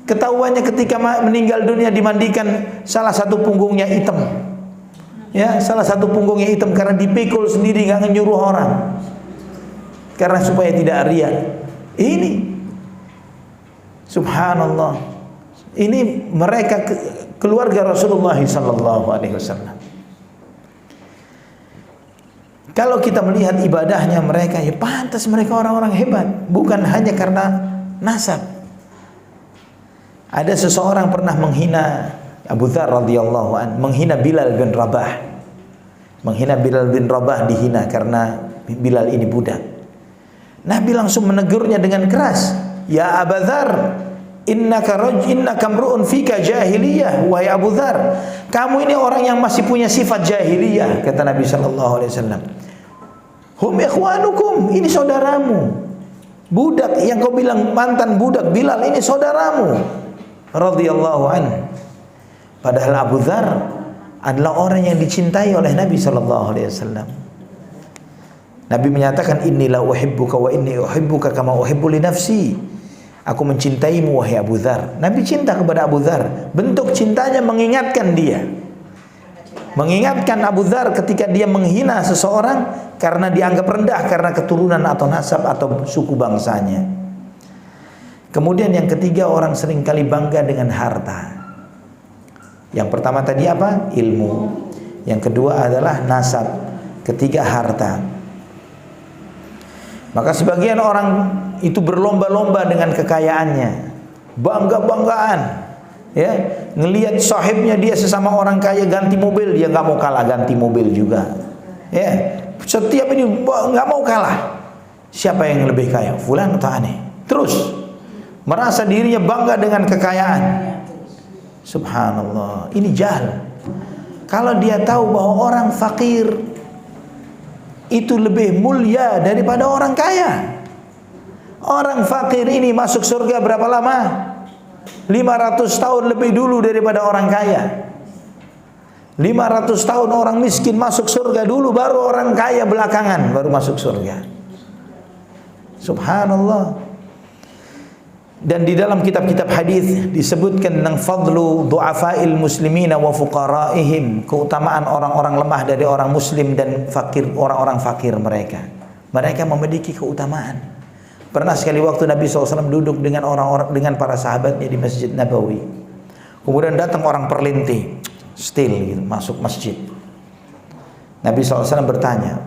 Ketahuannya ketika meninggal dunia dimandikan, salah satu punggungnya hitam. Ya, salah satu punggungnya hitam karena dipikul sendiri, nggak nyuruh orang. Karena supaya tidak riya. Ini subhanallah. Ini mereka keluarga Rasulullah sallallahu alaihi wasallam. Kalau kita melihat ibadahnya mereka, ya pantas mereka orang-orang hebat, bukan hanya karena nasab. Ada seseorang pernah menghina Abu Dzar radhiyallahu an, menghina Bilal bin Rabah. Menghina Bilal bin Rabah, dihina karena Bilal ini budak. Nabi langsung menegurnya dengan keras. Ya Abu Dzar, innaka mru'un fika jahiliyah. Wahai Abu Dzar, kamu ini orang yang masih punya sifat jahiliyah, kata Nabi sallallahu alaihi wasallam. Hum ikhwanukum, ini saudaramu. Budak yang kau bilang mantan budak Bilal ini saudaramu radhiyallahu anhu. Padahal Abu Dzar adalah orang yang dicintai oleh Nabi sallallahu alaihi wasallam. Nabi menyatakan, innilah uhibbuka wa inni uhibbuka kama uhibbu li nafsi. Aku mencintaimu wahai Abu Dzar. Nabi cinta kepada Abu Dzar. Bentuk cintanya mengingatkan dia. Mengingatkan Abu Dzar ketika dia menghina seseorang karena dianggap rendah karena keturunan atau nasab atau suku bangsanya. Kemudian yang ketiga, orang seringkali bangga dengan harta. Yang pertama tadi apa? Ilmu. Yang kedua adalah nasab. Ketiga harta. Maka sebagian orang itu berlomba-lomba dengan kekayaannya, bangga-banggaan, ya, ngelihat sahibnya dia sesama orang kaya ganti mobil, dia nggak mau kalah ganti mobil juga, ya. Setiap ini nggak mau kalah. Siapa yang lebih kaya? Fulan atau aneh? Terus merasa dirinya bangga dengan kekayaan. Subhanallah, ini jahil. Kalau dia tahu bahwa orang fakir itu lebih mulia daripada orang kaya. Orang fakir ini masuk surga berapa lama? 500 tahun lebih dulu daripada orang kaya. 500 tahun orang miskin masuk surga dulu, baru orang kaya belakangan baru masuk surga. Subhanallah. Dan di dalam kitab-kitab hadis disebutkan tentang fadlu du'afail muslimina wa fuqaraihim, keutamaan orang-orang lemah dari orang muslim dan fakir, orang-orang fakir mereka. Mereka memiliki keutamaan. Pernah sekali waktu Nabi SAW duduk dengan orang-orang, dengan para sahabatnya di Masjid Nabawi. Kemudian datang orang perlinti, still gitu, masuk masjid. Nabi SAW bertanya,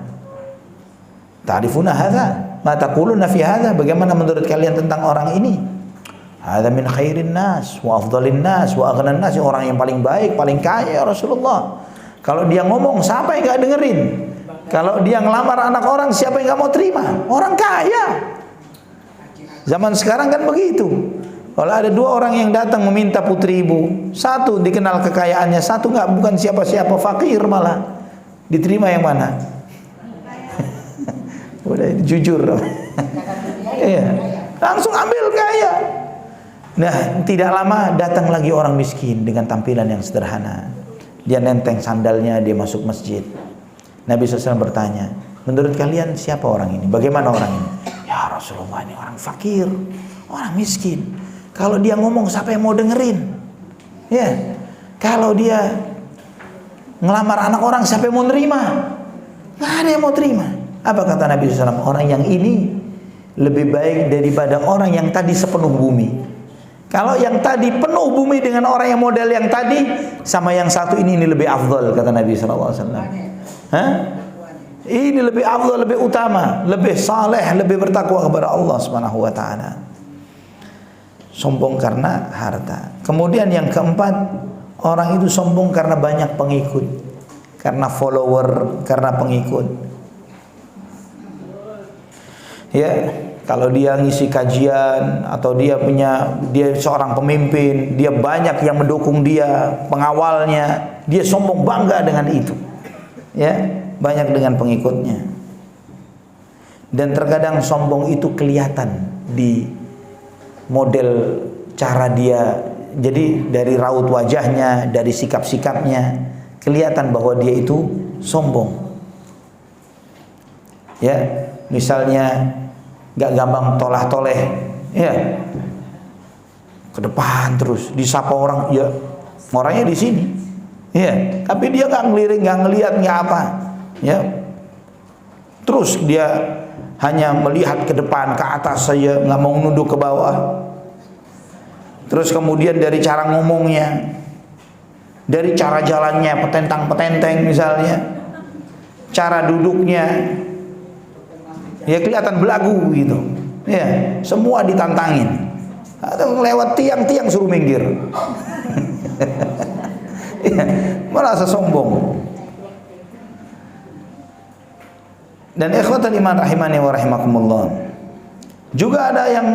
"Ta'rifuna hadza? Ma taquluna fi hadza?" Bagaimana menurut kalian tentang orang ini? Hadza min khairin nas wa afdhalin nas wa aghnan nas, orang yang paling baik, paling kaya ya Rasulullah. Kalau dia ngomong siapa yang enggak dengerin? Kalau dia ngelamar anak orang siapa yang enggak mau terima? Orang kaya. Zaman sekarang kan begitu. Kalau ada dua orang yang datang meminta putri ibu, satu dikenal kekayaannya, satu enggak, bukan siapa-siapa, fakir malah. Diterima yang mana? Udah jujur. Iya. Langsung ambil kaya. Nah, tidak lama datang lagi orang miskin dengan tampilan yang sederhana. Dia nenteng sandalnya, dia masuk masjid. Nabi SAW bertanya, menurut kalian siapa orang ini? Bagaimana orang ini? Ya Rasulullah, ini orang fakir, orang miskin. Kalau dia ngomong siapa yang mau dengerin? Ya, kalau dia ngelamar anak orang siapa yang mau nerima? Nggak ada yang mau terima. Apa kata Nabi SAW? Orang yang ini lebih baik daripada orang yang tadi sepenuh bumi. Kalau yang tadi penuh bumi dengan orang yang model yang tadi, sama yang satu ini lebih afdal, kata Nabi SAW. Hah? Ini lebih afdal, lebih utama, lebih saleh, lebih bertakwa kepada Allah Subhanahu wa taala. Sombong karena harta. Kemudian yang keempat, orang itu sombong karena banyak pengikut, karena follower, karena pengikut. Ya, kalau dia ngisi kajian atau dia seorang pemimpin, dia banyak yang mendukung dia, pengawalnya, dia sombong bangga dengan itu. Ya, banyak dengan pengikutnya. Dan terkadang sombong itu kelihatan di model cara dia. Jadi dari raut wajahnya, dari sikap-sikapnya kelihatan bahwa dia itu sombong. Ya, misalnya gak gampang tolah-toleh, ya, ke depan terus disapa orang, ya orangnya di sini, ya, tapi dia gak ngelirik, gak ngelihat, gak apa, ya, terus dia hanya melihat ke depan, ke atas saja, gak mau nunduk ke bawah. Terus kemudian dari cara ngomongnya, dari cara jalannya petentang-petenteng misalnya, cara duduknya, ya kelihatan belagu gitu. Ya, semua ditantangin. Atau lewat tiang-tiang suruh minggir. Ya, merasa sombong. Dan ikhwatal iman rahimani wa rahimakumullah. Juga ada yang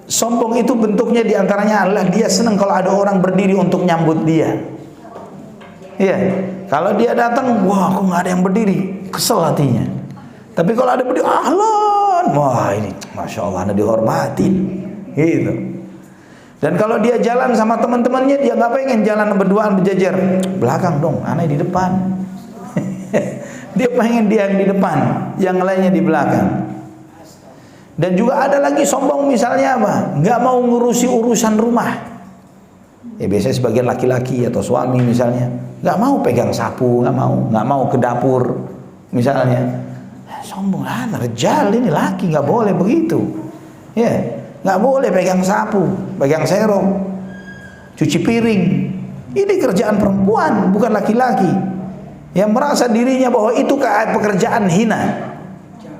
sombong itu bentuknya diantaranya adalah dia senang kalau ada orang berdiri untuk nyambut dia. Iya, kalau dia datang, wah kok nggak ada yang berdiri, kesel hatinya. Tapi kalau ada berdiri, ahlan, wah ini, masya Allah, anda dihormatin, gitu. Dan kalau dia jalan sama teman-temannya, dia nggak pengen jalan berduaan berjejer, belakang dong, aneh di depan. Dia pengen dia yang di depan, yang lainnya di belakang. Dan juga ada lagi sombong misalnya apa? Nggak mau ngurusi urusan rumah. Ya biasanya sebagian laki-laki atau suami misalnya, nggak mau pegang sapu, nggak mau ke dapur, misalnya. Sombong, rejal ini laki, nggak boleh begitu. Ya, nggak boleh pegang sapu, pegang serong, cuci piring. Ini kerjaan perempuan, bukan laki-laki. Yang merasa dirinya bahwa itu pekerjaan hina.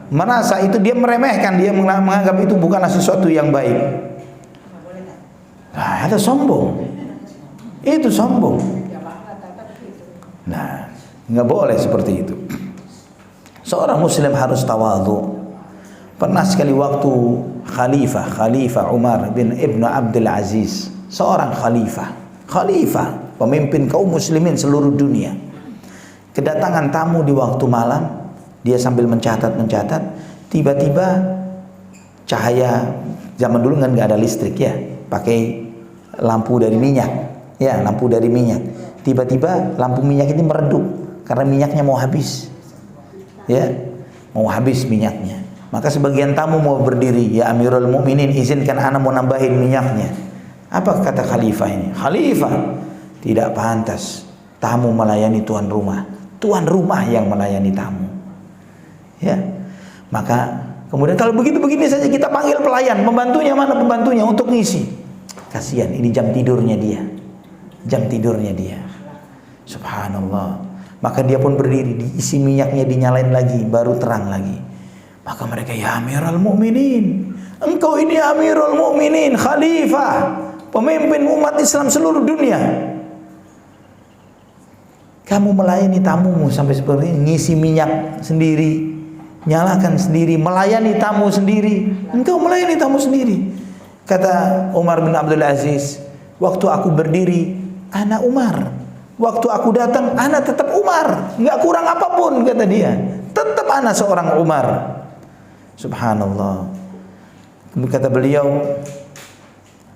merasa itu, dia meremehkan, dia menganggap itu bukanlah sesuatu yang baik. Nah, itu sombong. Itu sombong. Nah, nggak boleh seperti itu. Seorang muslim harus tawadhu. Pernah sekali waktu Khalifah Umar bin Ibnu Abdul Aziz, seorang khalifah, pemimpin kaum muslimin seluruh dunia, kedatangan tamu di waktu malam. Dia sambil mencatat, tiba-tiba cahaya, zaman dulu kan nggak ada listrik ya, pakai lampu dari minyak, ya lampu dari minyak. Tiba-tiba lampu minyak ini meredup karena minyaknya mau habis, ya mau habis minyaknya. Maka sebagian tamu mau berdiri, ya Amirul Mukminin, izinkan ana mau nambahin minyaknya. Apa kata khalifah ini? Khalifah, tidak pantas tamu melayani tuan rumah yang melayani tamu. Ya, maka kemudian kalau begitu begini saja kita panggil pelayan, pembantunya mana pembantunya untuk ngisi. Kasihan, ini jam tidurnya dia. Subhanallah. Maka dia pun berdiri, diisi minyaknya, dinyalain lagi, baru terang lagi. Maka mereka, ya Amirul Mukminin, engkau ini Amirul Mukminin, khalifah, pemimpin umat Islam seluruh dunia. Kamu melayani tamumu sampai seperti ini, ngisi minyak sendiri, nyalakan sendiri, melayani tamu sendiri. Engkau melayani tamu sendiri. Kata Umar bin Abdul Aziz, waktu aku berdiri, ana Umar. Waktu aku datang, ana tetap Umar. Enggak kurang apapun, kata dia. Tetap ana seorang Umar. Subhanallah. Kata beliau,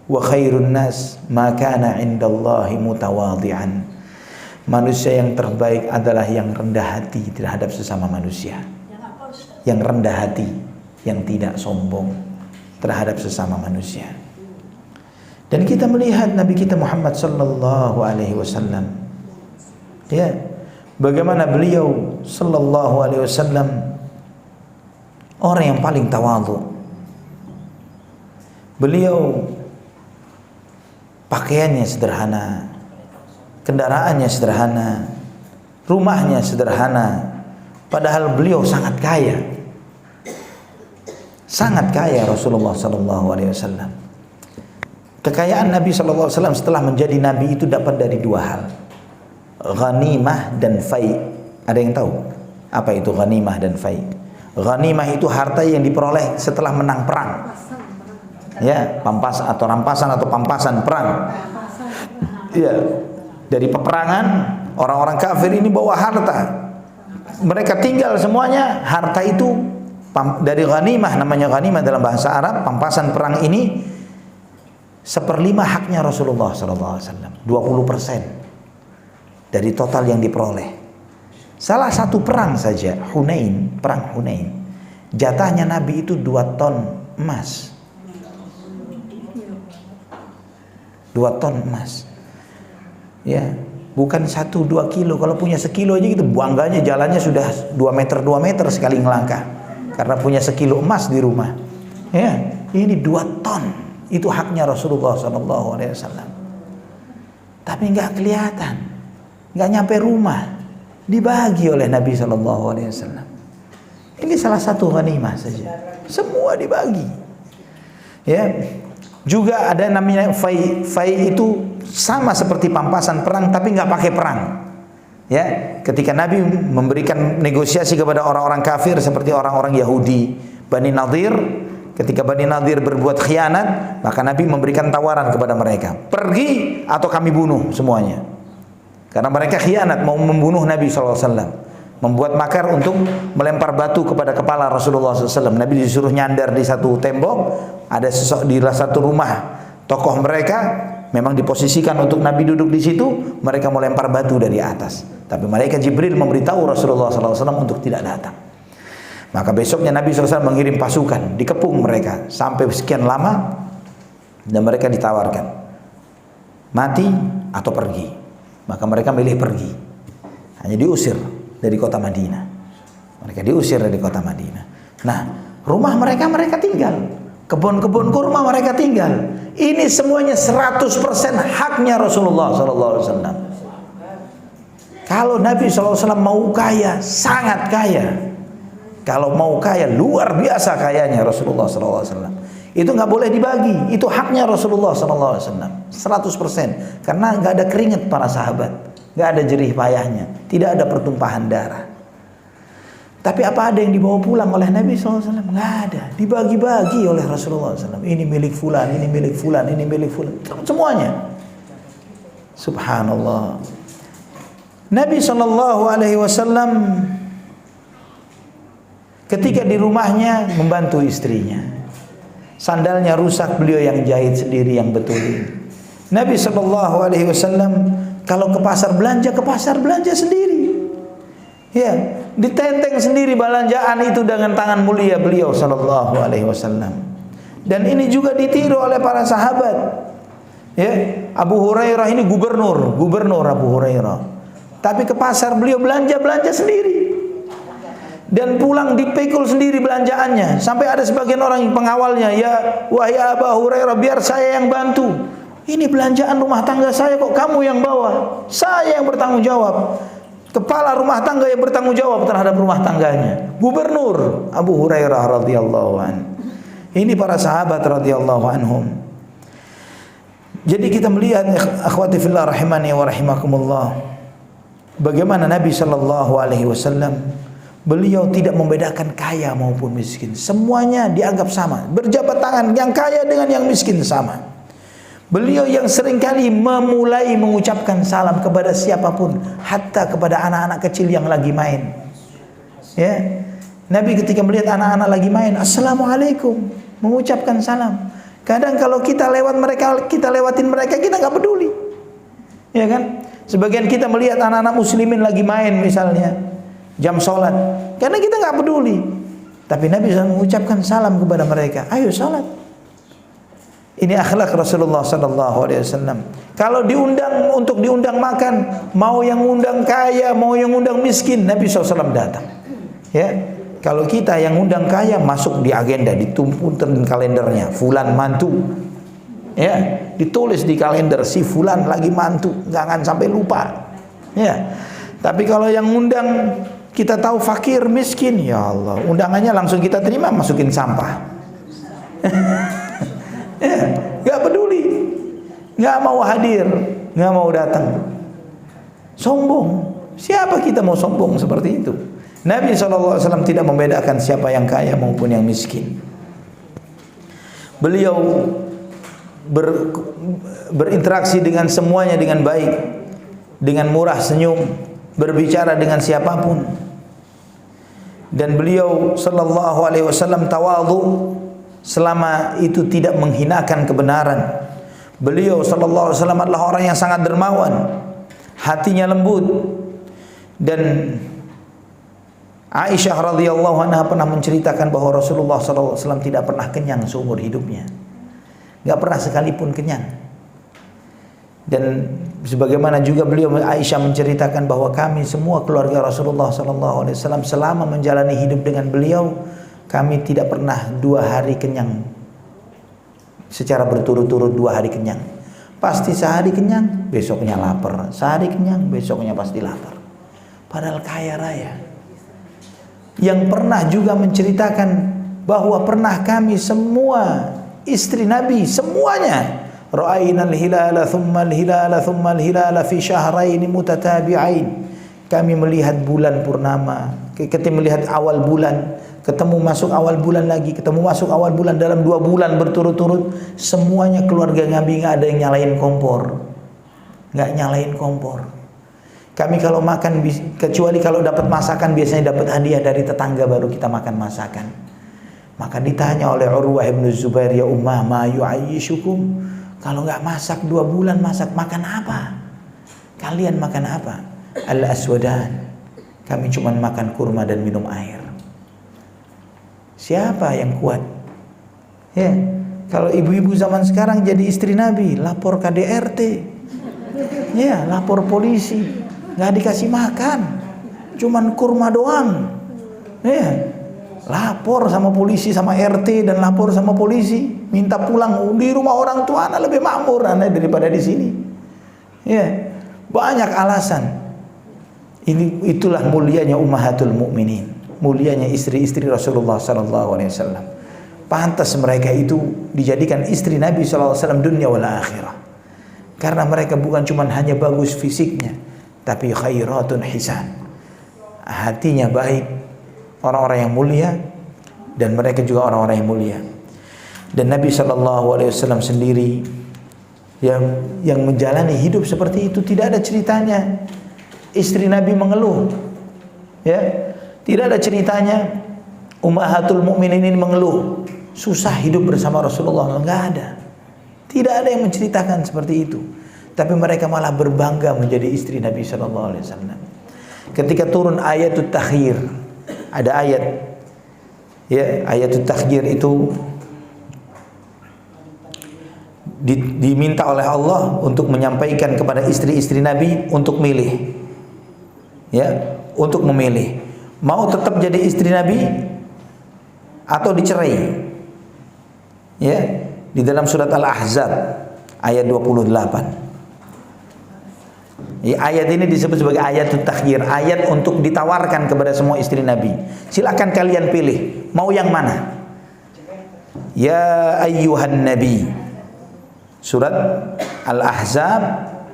wa khairun nas ma kana indallahi mutawadhi'an. Manusia yang terbaik adalah yang rendah hati terhadap sesama manusia. Yang rendah hati, yang tidak sombong terhadap sesama manusia. Dan kita melihat Nabi kita Muhammad sallallahu alaihi wasallam, ya, bagaimana beliau sallallahu alaihi wasallam orang yang paling tawadhu. Beliau pakaiannya sederhana, kendaraannya sederhana, rumahnya sederhana, padahal beliau sangat kaya. Sangat kaya Rasulullah sallallahu alaihi wasallam. Kekayaan Nabi sallallahu alaihi wasallam setelah menjadi nabi itu dapat dari dua hal. Ghanimah dan fai. Ada yang tahu apa itu ghanimah dan fai? Ghanimah itu harta yang diperoleh setelah menang perang. Ya, rampasan atau pampasan perang. Ya, dari peperangan orang-orang kafir ini bawa harta. Mereka tinggal semuanya, harta itu dari ghanimah, namanya ghanimah dalam bahasa Arab, pampasan perang ini 1/5 haknya Rasulullah SAW, 20% dari total yang diperoleh. Salah satu perang saja, perang Hunain, jatahnya Nabi itu 2 ton emas. 2 ton emas. Ya, bukan 1-2 kilo. Kalau punya sekilo aja gitu, bangganya jalannya sudah 2 meter sekali ngelangkah. Karena punya sekilo emas di rumah. Ya, ini 2 ton. Itu haknya Rasulullah SAW. Tapi nggak kelihatan, nggak nyampe rumah, dibagi oleh Nabi SAW. Ini salah satu ghanimah saja. Semua dibagi. Ya, juga ada namanya fai. Fai itu sama seperti pampasan perang, tapi nggak pakai perang. Ya, ketika Nabi memberikan negosiasi kepada orang-orang kafir seperti orang-orang Yahudi, Bani Nadir. Ketika Bani Nadir berbuat khianat, maka Nabi memberikan tawaran kepada mereka, pergi atau kami bunuh semuanya. Karena mereka khianat, mau membunuh Nabi SAW, membuat makar untuk melempar batu kepada kepala Rasulullah SAW. Nabi disuruh nyandar di satu tembok, ada di satu rumah tokoh mereka, memang diposisikan untuk Nabi duduk di situ. Mereka mau lempar batu dari atas, tapi malaikat Jibril memberitahu Rasulullah SAW untuk tidak datang. Maka besoknya Nabi SAW mengirim pasukan, dikepung mereka sampai sekian lama, dan mereka ditawarkan mati atau pergi. Maka mereka milih pergi. Hanya diusir dari kota Madinah. Mereka diusir dari kota Madinah. Nah, rumah mereka tinggal, kebun-kebun kurma mereka tinggal. Ini semuanya 100% haknya Rasulullah SAW. Kalau Nabi SAW mau kaya, sangat kaya, Kalau mau kaya, luar biasa kayanya Rasulullah SAW. Itu nggak boleh dibagi. Itu haknya Rasulullah SAW. 100%. Karena nggak ada keringat para sahabat, nggak ada jerih payahnya, tidak ada pertumpahan darah. Tapi apa ada yang dibawa pulang oleh Nabi SAW? Nggak ada. Dibagi-bagi oleh Rasulullah SAW. Ini milik fulan, ini milik fulan, ini milik fulan. Semuanya. Subhanallah. Nabi SAW ketika di rumahnya membantu istrinya. Sandalnya rusak, beliau yang jahit sendiri, yang betulin. Nabi SAW kalau ke pasar belanja sendiri. Ya, ditenteng sendiri belanjaan itu dengan tangan mulia beliau SAW. Dan ini juga ditiru oleh para sahabat. Ya, Abu Hurairah ini gubernur Abu Hurairah. Tapi ke pasar beliau belanja sendiri. Dan pulang dipikul sendiri belanjaannya. Sampai ada sebagian orang yang pengawalnya, "Ya, wahai Abu Hurairah, biar saya yang bantu. Ini belanjaan rumah tangga saya, kok kamu yang bawa? Saya yang bertanggung jawab." Kepala rumah tangga yang bertanggung jawab terhadap rumah tangganya. Gubernur Abu Hurairah radhiyallahu anhu. Ini para sahabat radhiyallahu anhum. Jadi kita melihat, akhwati fillah rahimani wa rahimakumullah, bagaimana Nabi SAW beliau tidak membedakan kaya maupun miskin. Semuanya dianggap sama. Berjabat tangan, yang kaya dengan yang miskin sama. Beliau yang seringkali memulai mengucapkan salam kepada siapapun, hatta kepada anak-anak kecil yang lagi main. Ya, Nabi ketika melihat anak-anak lagi main, "Assalamualaikum," mengucapkan salam. Kadang kalau kita lewat mereka, kita lewatin mereka, kita nggak peduli, ya kan? Sebagian kita melihat anak-anak muslimin lagi main misalnya jam sholat, karena kita nggak peduli. Tapi Nabi SAW mengucapkan salam kepada mereka, "Ayo sholat." Ini akhlak Rasulullah SAW. Kalau untuk diundang makan, mau yang undang kaya, mau yang undang miskin, Nabi SAW datang. Ya, kalau kita yang undang kaya, masuk di agenda, ditumputin kalendernya, fulan mantu. Ya, ditulis di kalender, si fulan lagi mantu, jangan sampai lupa. Ya, tapi kalau yang undang kita tahu fakir miskin, ya Allah, undangannya langsung kita terima, masukin sampah. Ya, nggak peduli, nggak mau hadir, nggak mau datang. Sombong. Siapa kita mau sombong seperti itu? Nabi SAW tidak membedakan siapa yang kaya maupun yang miskin. Beliau berinteraksi dengan semuanya dengan baik, dengan murah senyum, berbicara dengan siapapun. Dan beliau SAW tawadhu, selama itu tidak menghinakan kebenaran. Beliau SAW adalah orang yang sangat dermawan, hatinya lembut. Dan Aisyah radhiyallahu anha pernah menceritakan bahwa Rasulullah SAW tidak pernah kenyang seumur hidupnya, nggak pernah sekalipun kenyang. Dan sebagaimana juga beliau Aisyah menceritakan bahwa kami semua keluarga Rasulullah SAW selama menjalani hidup dengan beliau, kami tidak pernah 2 hari kenyang secara berturut-turut. 2 hari kenyang, pasti sehari kenyang, besoknya lapar, sehari kenyang, besoknya pasti lapar. Padahal kaya raya. Yang pernah juga menceritakan bahwa pernah kami semua istri Nabi semuanya, ra'ainal hilala thumma al-hilala thumma al-hilala fi syahrain mutatabi'ain. Kami melihat bulan purnama, ketika melihat awal bulan, ketemu masuk awal bulan lagi, ketemu masuk awal bulan, dalam 2 bulan berturut-turut. Semuanya keluarga Nabi nggak ada yang nyalain kompor, nggak nyalain kompor. Kami kalau makan, kecuali kalau dapat masakan, biasanya dapat hadiah dari tetangga, baru kita makan masakan. Maka ditanya oleh Urwah bin Zubair, "Ya ummah, ma yu'ayyishukum?" Kalau nggak masak 2 bulan, makan apa? Kalian makan apa? Al-aswadan. Kami cuma makan kurma dan minum air. Siapa yang kuat? Ya, kalau ibu-ibu zaman sekarang jadi istri Nabi, lapor KDRT, ya, lapor polisi, nggak dikasih makan, cuman kurma doang, ya, lapor sama polisi, sama RT, dan lapor sama polisi, minta pulang. Di rumah orang tua anak lebih makmur anak daripada di sini. Ya, banyak alasan. Itulah mulianya ummahatul mukminin. mulianya istri-istri Rasulullah sallallahu alaihi wasallam. Pantas mereka itu dijadikan istri Nabi sallallahu alaihi wasallam dunia wal akhirah. Karena mereka bukan cuma hanya bagus fisiknya, tapi khairatun hisan. Hatinya baik, orang-orang yang mulia, dan mereka juga orang-orang yang mulia. Dan Nabi sallallahu alaihi wasallam sendiri yang menjalani hidup seperti itu, tidak ada ceritanya istri Nabi mengeluh. Ya, tidak ada ceritanya Ummahatul Mukminin ini mengeluh susah hidup bersama Rasulullah, enggak ada. Tidak ada yang menceritakan seperti itu. Tapi mereka malah berbangga menjadi istri Nabi sallallahu alaihi wasallam. Ketika turun ayatut takhir, ada ayat, ya, ayatut takhir itu diminta oleh Allah untuk menyampaikan kepada istri-istri Nabi untuk milih, ya, untuk memilih mau tetap jadi istri Nabi atau dicerai. Ya, di dalam surat Al-Ahzab ayat 28. Ya, ayat ini disebut sebagai ayatut takhir, ayat untuk ditawarkan kepada semua istri Nabi. Silakan kalian pilih, mau yang mana? Ya ayyuhan nabi. Surat Al-Ahzab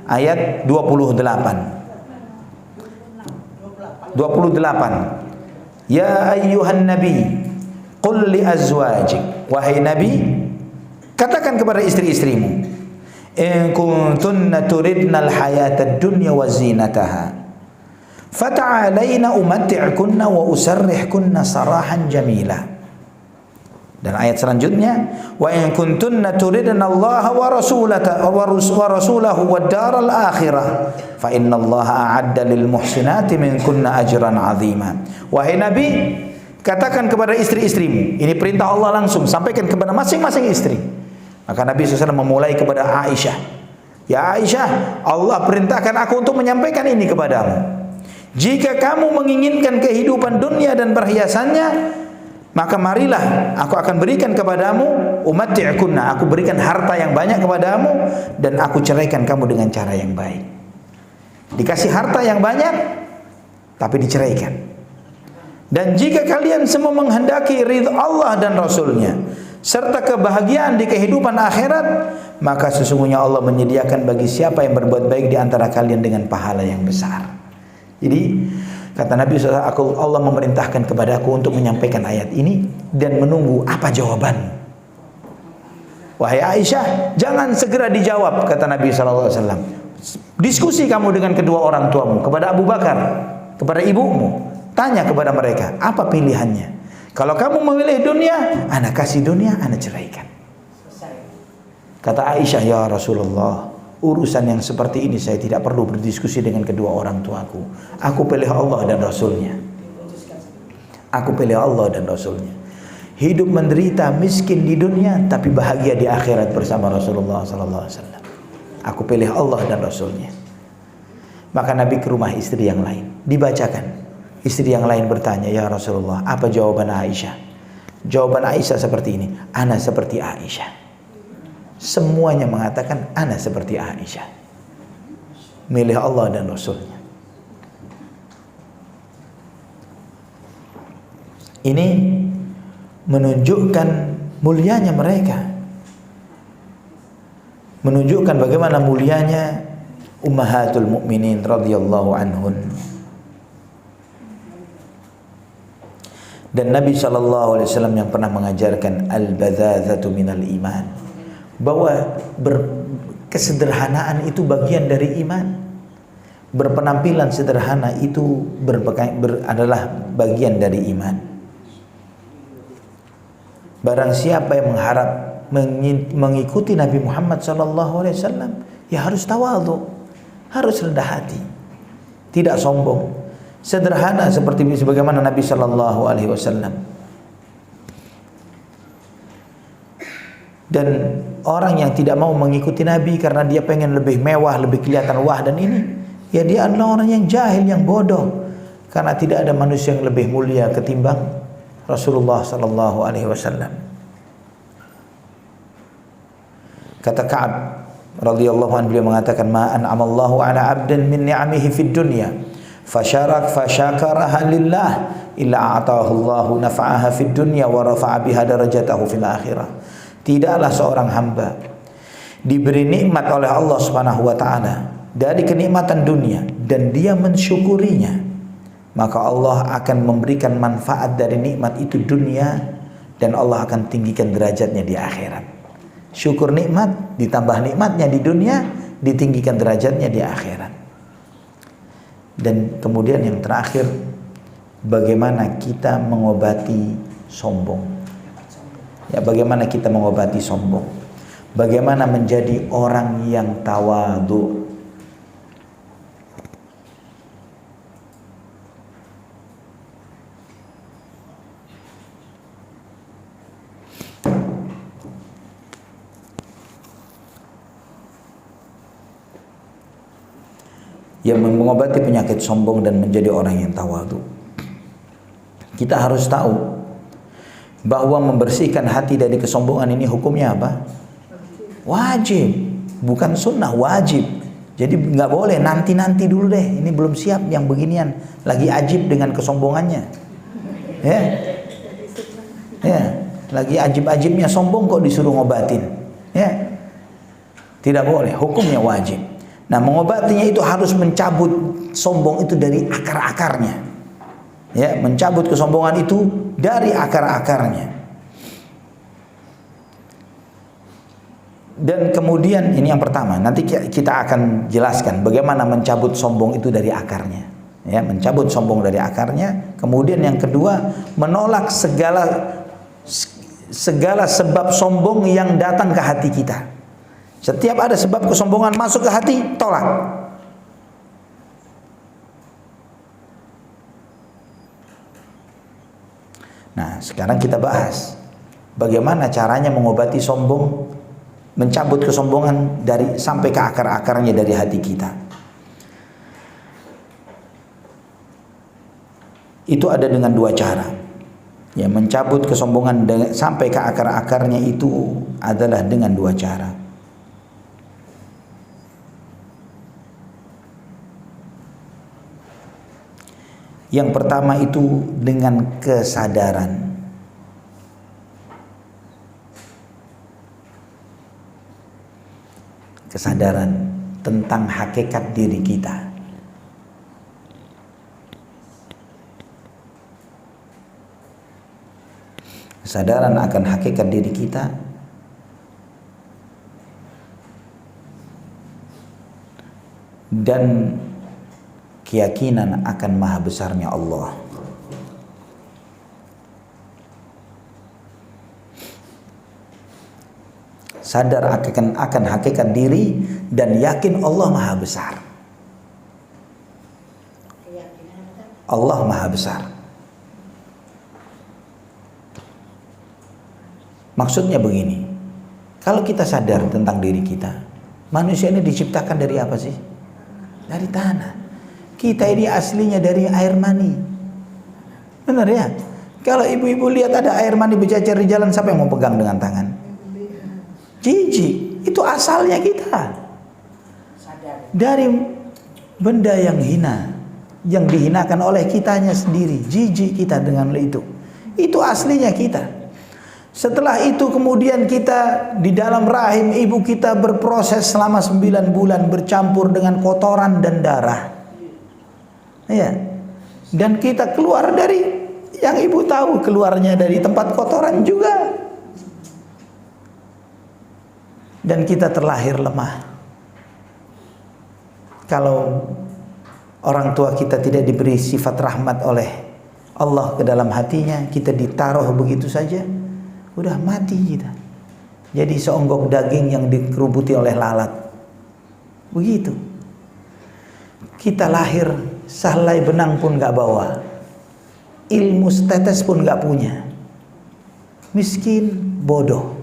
ayat 28. Ya ayyuhan nabi, qul li azwajik, wahai nabi, katakan kepada istri-istrimu, in kuntunna turidnal hayatad dunya wa zinataha fata'alaina umatti'kunna wa usarrihkunna sarahan jamila. Dan ayat selanjutnya, wa in kuntunna turidna Allah wa rasulahu wad daral akhirah fa innallaha a'adda lil muhsinati minkunna ajran 'azima. Wahai nabi, katakan kepada istri-istrimu, ini perintah Allah langsung, sampaikan kepada masing-masing istri. Maka Nabi SAW memulai kepada Aisyah, ya Aisyah, Allah perintahkan aku untuk menyampaikan ini kepadamu. Jika kamu menginginkan kehidupan dunia dan perhiasannya, maka marilah aku akan berikan kepadamu umatti'kunna, aku berikan harta yang banyak kepadamu, dan aku ceraikan kamu dengan cara yang baik. Dikasih harta yang banyak tapi diceraikan. Dan jika kalian semua menghendaki ridha Allah dan Rasulnya serta kebahagiaan di kehidupan akhirat, maka sesungguhnya Allah menyediakan bagi siapa yang berbuat baik di antara kalian dengan pahala yang besar. Jadi kata Nabi SAW, Allah memerintahkan kepadaku untuk menyampaikan ayat ini dan menunggu apa jawabanmu. Wahai Aisyah, jangan segera dijawab, kata Nabi SAW. Diskusi kamu dengan kedua orang tuamu, kepada Abu Bakar, kepada ibumu, tanya kepada mereka, apa pilihannya? Kalau kamu memilih dunia, ana kasih dunia, ana ceraikan. Kata Aisyah, ya Rasulullah, urusan yang seperti ini saya tidak perlu berdiskusi dengan kedua orang tuaku. Aku pilih Allah dan Rasulnya. Aku pilih Allah dan Rasulnya. Hidup menderita, miskin di dunia, tapi bahagia di akhirat bersama Rasulullah SAW. Aku pilih Allah dan Rasulnya. Maka Nabi ke rumah istri yang lain, dibacakan. Istri yang lain bertanya, ya Rasulullah, apa jawaban Aisyah? Jawaban Aisyah seperti ini, ana seperti Aisyah. Semuanya mengatakan ana seperti Aisyah, milih Allah dan Rasulnya. Ini menunjukkan mulianya mereka, menunjukkan bagaimana mulianya Ummahatul Mukminin radhiyallahu anhun. Dan Nabi SAW yang pernah mengajarkan al-badzadzatu minal iman, bahwa kesederhanaan itu bagian dari iman. Berpenampilan sederhana itu adalah bagian dari iman. Barang siapa yang mengharap mengikuti Nabi Muhammad SAW, ya harus tawadhu, harus rendah hati, tidak sombong, sederhana seperti sebagaimana Nabi SAW. Dan orang yang tidak mau mengikuti Nabi karena dia pengen lebih mewah, lebih kelihatan wah dan ini, ya dia adalah orang yang jahil, yang bodoh. Karena tidak ada manusia yang lebih mulia ketimbang Rasulullah SAW. Kata Ka'ab radhiyallahu anhu, beliau mengatakan, ma an'amallahu ala abdin min ni'amihi fid dunya fasyakaraha lillah illa atahu Allahu naf'aha fid dunya wa rafa'a biha darajatahu fil akhirah. Tidaklah seorang hamba diberi nikmat oleh Allah Subhanahu wa taala dari kenikmatan dunia dan dia mensyukurinya, maka Allah akan memberikan manfaat dari nikmat itu dunia dan Allah akan tinggikan derajatnya di akhirat. Syukur nikmat ditambah nikmatnya di dunia, ditinggikan derajatnya di akhirat. Dan kemudian yang terakhir, bagaimana kita mengobati sombong. Ya, bagaimana kita mengobati sombong? Bagaimana menjadi orang yang tawadhu? Yang mengobati penyakit sombong dan menjadi orang yang tawadhu, kita harus tahu bahwa membersihkan hati dari kesombongan ini hukumnya apa? Wajib, bukan sunnah, wajib. Jadi nggak boleh nanti dulu deh, ini belum siap yang beginian, lagi ajib dengan kesombongannya, ya, lagi ajib-ajibnya sombong kok disuruh ngobatin, ya, tidak boleh, hukumnya wajib. Nah, mengobatinya itu harus mencabut sombong itu dari akar-akarnya. Ya, mencabut kesombongan itu dari akar-akarnya. Dan kemudian ini yang pertama, nanti kita akan jelaskan bagaimana mencabut sombong itu dari akarnya. Ya, mencabut sombong dari akarnya. Kemudian yang kedua, menolak segala sebab sombong yang datang ke hati kita. Setiap ada sebab kesombongan masuk ke hati, tolak. Nah, sekarang kita bahas bagaimana caranya mengobati sombong, mencabut kesombongan dari sampai ke akar-akarnya dari hati kita. Itu ada dengan dua cara. Ya, mencabut kesombongan sampai ke akar-akarnya itu adalah dengan dua cara. Yang pertama itu dengan kesadaran. Kesadaran tentang hakikat diri kita. Kesadaran akan hakikat diri kita dan keyakinan akan maha besarnya Allah. Sadar akan hakikat diri dan yakin Allah maha besar. Allah maha besar. Maksudnya begini, kalau kita sadar tentang diri kita, manusia ini diciptakan dari apa sih? Dari tanah. Kita ini aslinya dari air mani. Benar ya? Kalau ibu-ibu lihat ada air mani bercecer di jalan, siapa yang mau pegang dengan tangan? Jijik. Itu asalnya kita. Dari benda yang hina, yang dihinakan oleh kitanya sendiri. Jijik kita dengan itu. Itu aslinya kita. Setelah itu kemudian kita di dalam rahim ibu kita berproses selama 9 bulan bercampur dengan kotoran dan darah. Ya. Dan kita keluar dari yang ibu tahu, keluarnya dari tempat kotoran juga. Dan kita terlahir lemah. Kalau orang tua kita tidak diberi sifat rahmat oleh Allah ke dalam hatinya, kita ditaruh begitu saja, udah mati kita. Jadi seonggok daging yang dikerubuti oleh lalat. Begitu. Kita lahir sehelai benang pun gak bawa, ilmu setetes pun gak punya, miskin, bodoh.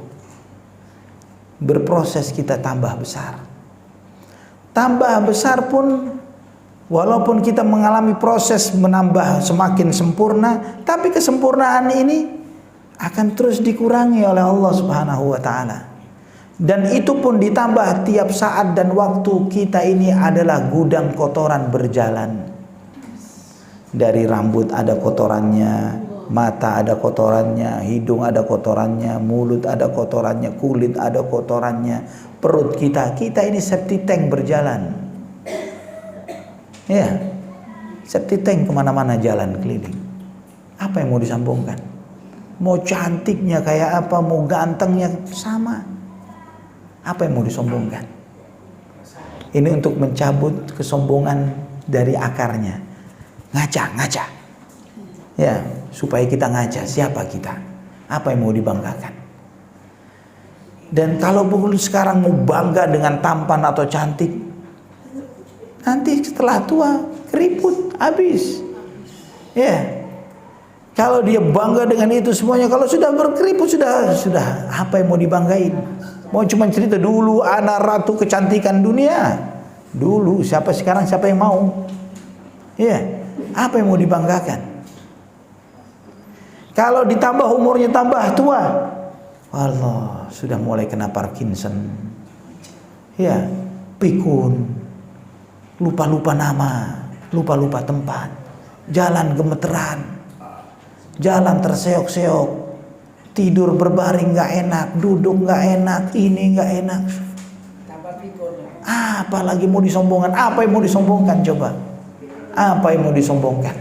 Berproses kita tambah besar. Tambah besar pun, walaupun kita mengalami proses menambah semakin sempurna, tapi kesempurnaan ini akan terus dikurangi oleh Allah Subhanahu wa ta'ala. Dan itu pun ditambah tiap saat dan waktu kita ini adalah gudang kotoran berjalan. Dari rambut ada kotorannya, mata ada kotorannya, hidung ada kotorannya, mulut ada kotorannya, kulit ada kotorannya, perut kita ini septic tank berjalan. Ya, septic tank kemana-mana jalan keliling. Apa yang mau disombongkan? Mau cantiknya kayak apa, mau gantengnya sama. Apa yang mau disombongkan? Ini untuk mencabut kesombongan dari akarnya. Ngaca. Ya, supaya kita ngaca siapa kita, apa yang mau dibanggakan. Dan kalau sekarang mau bangga dengan tampan atau cantik, nanti setelah tua keriput habis. Ya. Kalau dia bangga dengan itu semuanya, kalau sudah berkeriput sudah apa yang mau dibanggain? Mau cuma cerita dulu anak ratu kecantikan dunia. Dulu sekarang siapa yang mau? Ya, apa yang mau dibanggakan? Kalau ditambah umurnya tambah tua, Allah sudah mulai kena Parkinson. Ya, pikun, lupa-lupa nama, lupa-lupa tempat, jalan gemeteran. Jalan terseok-seok, tidur berbaring gak enak, duduk gak enak, ini gak enak. Apa lagi mau disombongkan? Apa yang mau disombongkan coba? Apa yang mau disombongkan?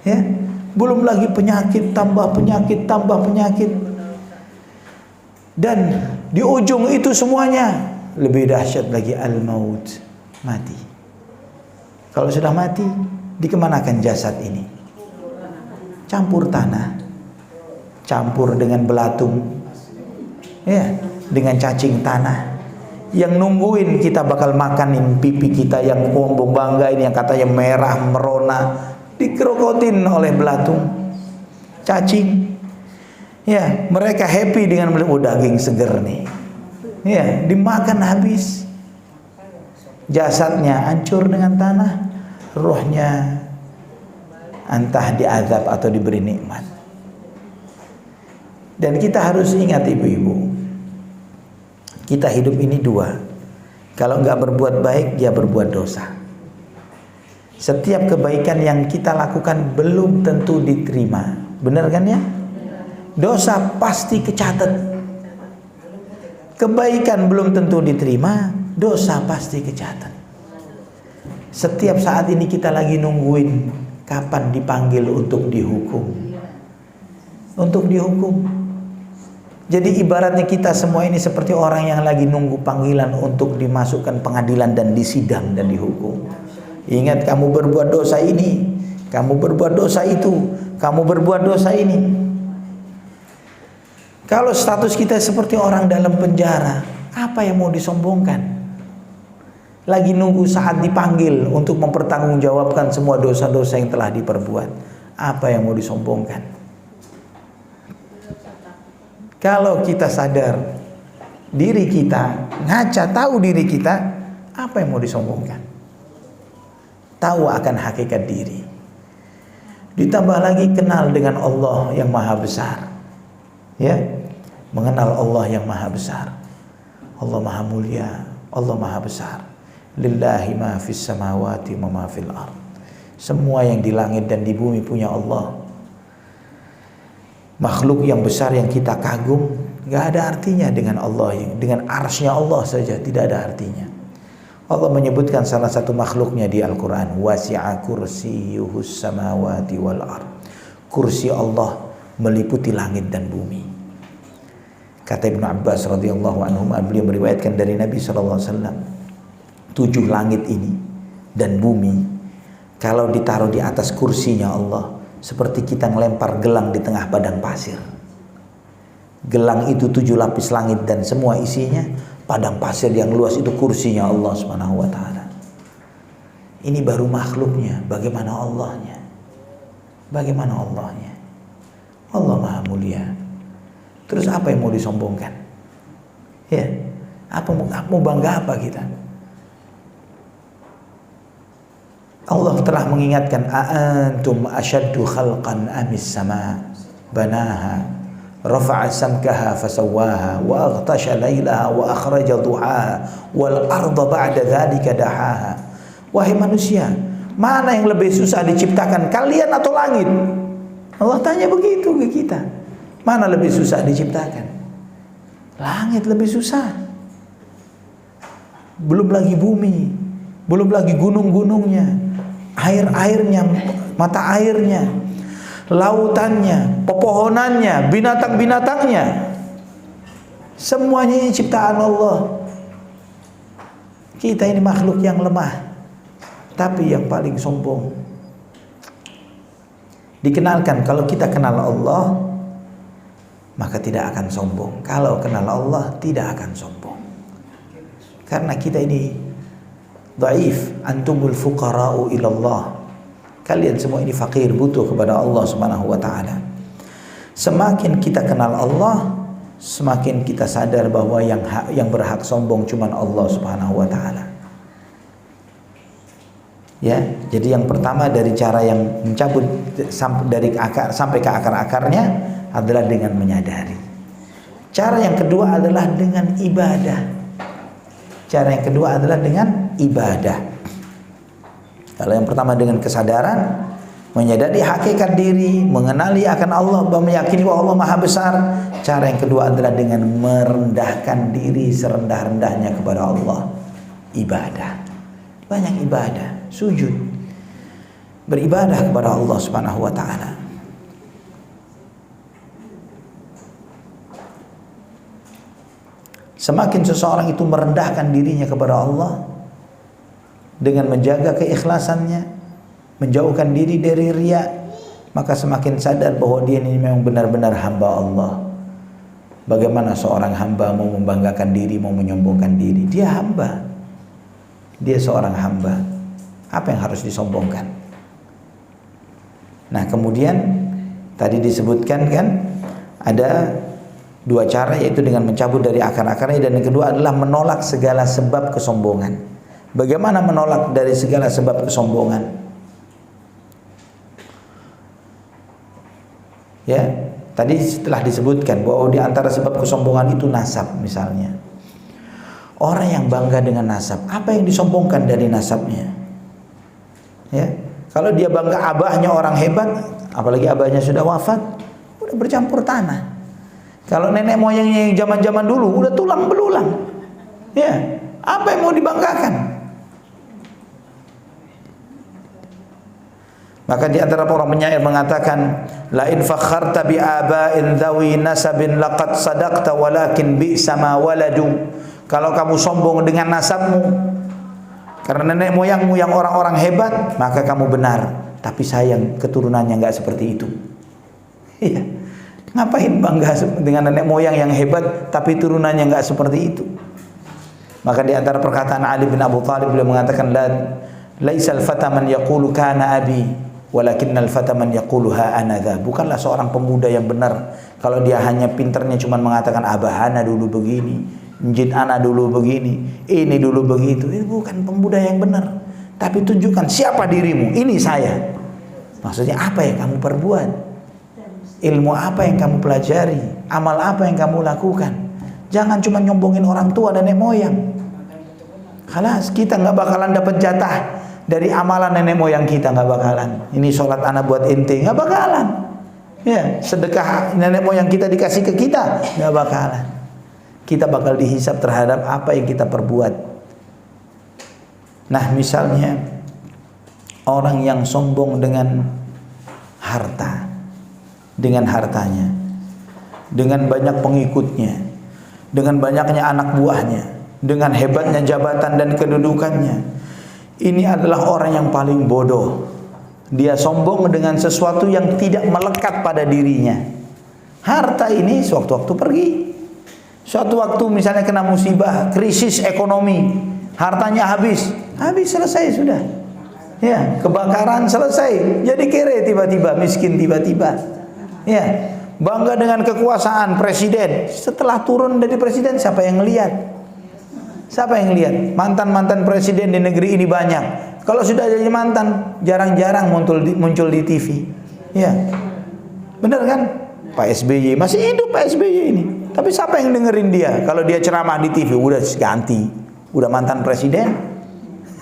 Ya, belum lagi penyakit, tambah penyakit, tambah penyakit. Dan di ujung itu semuanya lebih dahsyat lagi al-maut, mati. Kalau sudah mati, dikemanakan jasad ini? Campur tanah, campur dengan belatung, ya, dengan cacing tanah. Yang nungguin kita bakal makanin pipi kita yang bombong bangga ini, yang katanya merah merona, dikerokotin oleh belatung, cacing. Ya, mereka happy dengan daging seger nih. Ya, dimakan habis. Jasadnya hancur dengan tanah, rohnya entah diazab atau diberi nikmat. Dan kita harus ingat ibu-ibu, kita hidup ini dua. Kalau nggak berbuat baik, dia berbuat dosa. Setiap kebaikan yang kita lakukan belum tentu diterima. Benar kan ya? Dosa pasti kecatat. Kebaikan belum tentu diterima, dosa pasti kecatat. Setiap saat ini kita lagi nungguin kapan dipanggil untuk dihukum. Untuk dihukum. Jadi ibaratnya kita semua ini seperti orang yang lagi nunggu panggilan untuk dimasukkan pengadilan dan disidang dan dihukum. Ingat, kamu berbuat dosa ini, kamu berbuat dosa itu, kamu berbuat dosa ini. Kalau status kita seperti orang dalam penjara, apa yang mau disombongkan? Lagi nunggu saat dipanggil untuk mempertanggungjawabkan semua dosa-dosa yang telah diperbuat. Apa yang mau disombongkan? Kalau kita sadar diri kita, ngaca tahu diri kita, apa yang mau disombongkan? Tahu akan hakikat diri. Ditambah lagi kenal dengan Allah yang maha besar. Ya, mengenal Allah yang maha besar. Allah maha mulia, Allah maha besar. Lillahi ma fis samawati wa ma fil ard. Semua yang di langit dan di bumi punya Allah. Makhluk yang besar yang kita kagum gak ada artinya dengan Allah, dengan arsy-Nya Allah saja tidak ada artinya. Allah menyebutkan salah satu makhluknya di Al-Quran, wasi'a kursiyuhus samawati wal ard. Kursi Allah meliputi langit dan bumi. Kata Ibnu Abbas radhiyallahu anhu, beliau meriwayatkan dari Nabi sallallahu alaihi wasallam, 7 langit ini dan bumi kalau ditaruh di atas kursinya Allah, seperti kita ngelempar gelang di tengah padang pasir. Gelang itu 7 lapis langit dan semua isinya padang pasir yang luas, itu kursinya Allah Subhanahu wa taala. Ini baru makhluknya, bagaimana Allahnya? Bagaimana Allahnya? Allah Maha Mulia. Terus apa yang mau disombongkan? Ya, mau bangga apa kita? Allah telah mengingatkan, aantum asyaddu khalqan amis sama banaha rafa'a samkaha fasawwaha wa aghtasha lailaha wa akhraja duhaha wal arda ba'da dzalika dahaha. Wahai manusia, Mana yang lebih susah diciptakan, kalian atau langit? Allah tanya begitu ke kita. Mana lebih susah diciptakan? Langit lebih susah. Belum lagi bumi, belum lagi gunung-gunungnya, air-airnya, mata airnya, lautannya, pepohonannya, binatang-binatangnya. Semuanya ini ciptaan Allah. Kita ini makhluk yang lemah, tapi yang paling sombong. Dikenalkan, kalau kita kenal Allah, maka tidak akan sombong. Kalau kenal Allah, tidak akan sombong. Karena kita ini dhaif, antumul fuqara'u ilallah. Kalian semua ini fakir, butuh kepada Allah Subhanahu wa taala. Semakin kita kenal Allah, semakin kita sadar bahwa yang berhak sombong cuma Allah Subhanahu wa taala. Ya, jadi yang pertama dari cara yang mencabut dari akar sampai ke akar-akarnya adalah dengan menyadari. Cara yang kedua adalah dengan ibadah. Cara yang kedua adalah dengan ibadah. Kalau yang pertama dengan kesadaran, menyadari hakikat diri, mengenali akan Allah, meyakini bahwa Allah Maha Besar. Cara yang kedua adalah dengan merendahkan diri serendah-rendahnya kepada Allah. Ibadah. Banyak ibadah, sujud, beribadah kepada Allah Subhanahu wa taala. Semakin seseorang itu merendahkan dirinya kepada Allah dengan menjaga keikhlasannya, menjauhkan diri dari riya, maka semakin sadar bahwa dia ini memang benar-benar hamba Allah. Bagaimana seorang hamba mau membanggakan diri, mau menyombongkan diri? Dia hamba. Dia seorang hamba. Apa yang harus disombongkan? Nah, kemudian tadi disebutkan kan ada dua cara, yaitu dengan mencabut dari akar-akarnya, dan yang kedua adalah menolak segala sebab kesombongan. Bagaimana menolak dari segala sebab kesombongan? Ya, tadi setelah disebutkan bahwa di antara sebab kesombongan itu nasab misalnya. Orang yang bangga dengan nasab, apa yang disombongkan dari nasabnya? Ya, kalau dia bangga abahnya orang hebat, apalagi abahnya sudah wafat, udah bercampur tanah. Kalau nenek moyangnya yang zaman-zaman dulu udah tulang belulang. Ya, apa yang mau dibanggakan? Maka di antara para penyair mengatakan, la in fakharta bi aba'in dhawi nasabin laqad sadaqta walakin bi'sa ma waladu. Kalau kamu sombong dengan nasabmu karena nenek moyangmu yang orang-orang hebat, maka kamu benar. Tapi sayang keturunannya enggak seperti itu. Iya. Ngapain bangga dengan nenek moyang yang hebat tapi turunannya enggak seperti itu? Maka di antara perkataan Ali bin Abu Thalib, beliau mengatakan, laisal fata man yaqulu kana abi walakinnal fata man yaqulu ha ana dha. Bukanlah seorang pemuda yang benar kalau dia hanya pinternya cuma mengatakan abah ana dulu begini, njit ana dulu begini, ini dulu begitu. Ini bukan pemuda yang benar. Tapi tunjukkan siapa dirimu, ini saya. Maksudnya apa yang kamu perbuat, ilmu apa yang kamu pelajari, amal apa yang kamu lakukan. Jangan cuma nyombongin orang tua dan nenek moyang. Khalas, kita nggak bakalan dapat jatah dari amalan nenek moyang kita, nggak bakalan. Ini sholat anak buat ente, nggak bakalan. Ya, sedekah nenek moyang kita dikasih ke kita, nggak bakalan. Kita bakal dihisab terhadap apa yang kita perbuat. Nah, misalnya orang yang sombong dengan harta, dengan hartanya, dengan banyak pengikutnya, dengan banyaknya anak buahnya, dengan hebatnya jabatan dan kedudukannya. Ini adalah orang yang paling bodoh. Dia sombong dengan sesuatu yang tidak melekat pada dirinya. Harta ini sewaktu-waktu pergi. Suatu waktu misalnya kena musibah, krisis ekonomi, hartanya habis selesai sudah. Ya, kebakaran selesai, jadi kere tiba-tiba, miskin tiba-tiba. Ya, bangga dengan kekuasaan presiden, setelah turun dari presiden siapa yang lihat? Siapa yang lihat? Mantan-mantan presiden di negeri ini banyak. Kalau sudah jadi mantan, jarang-jarang muncul di TV. Ya, benar kan? Pak SBY masih hidup, Pak SBY ini. Tapi siapa yang dengerin dia? Kalau dia ceramah di TV udah ganti, udah mantan presiden,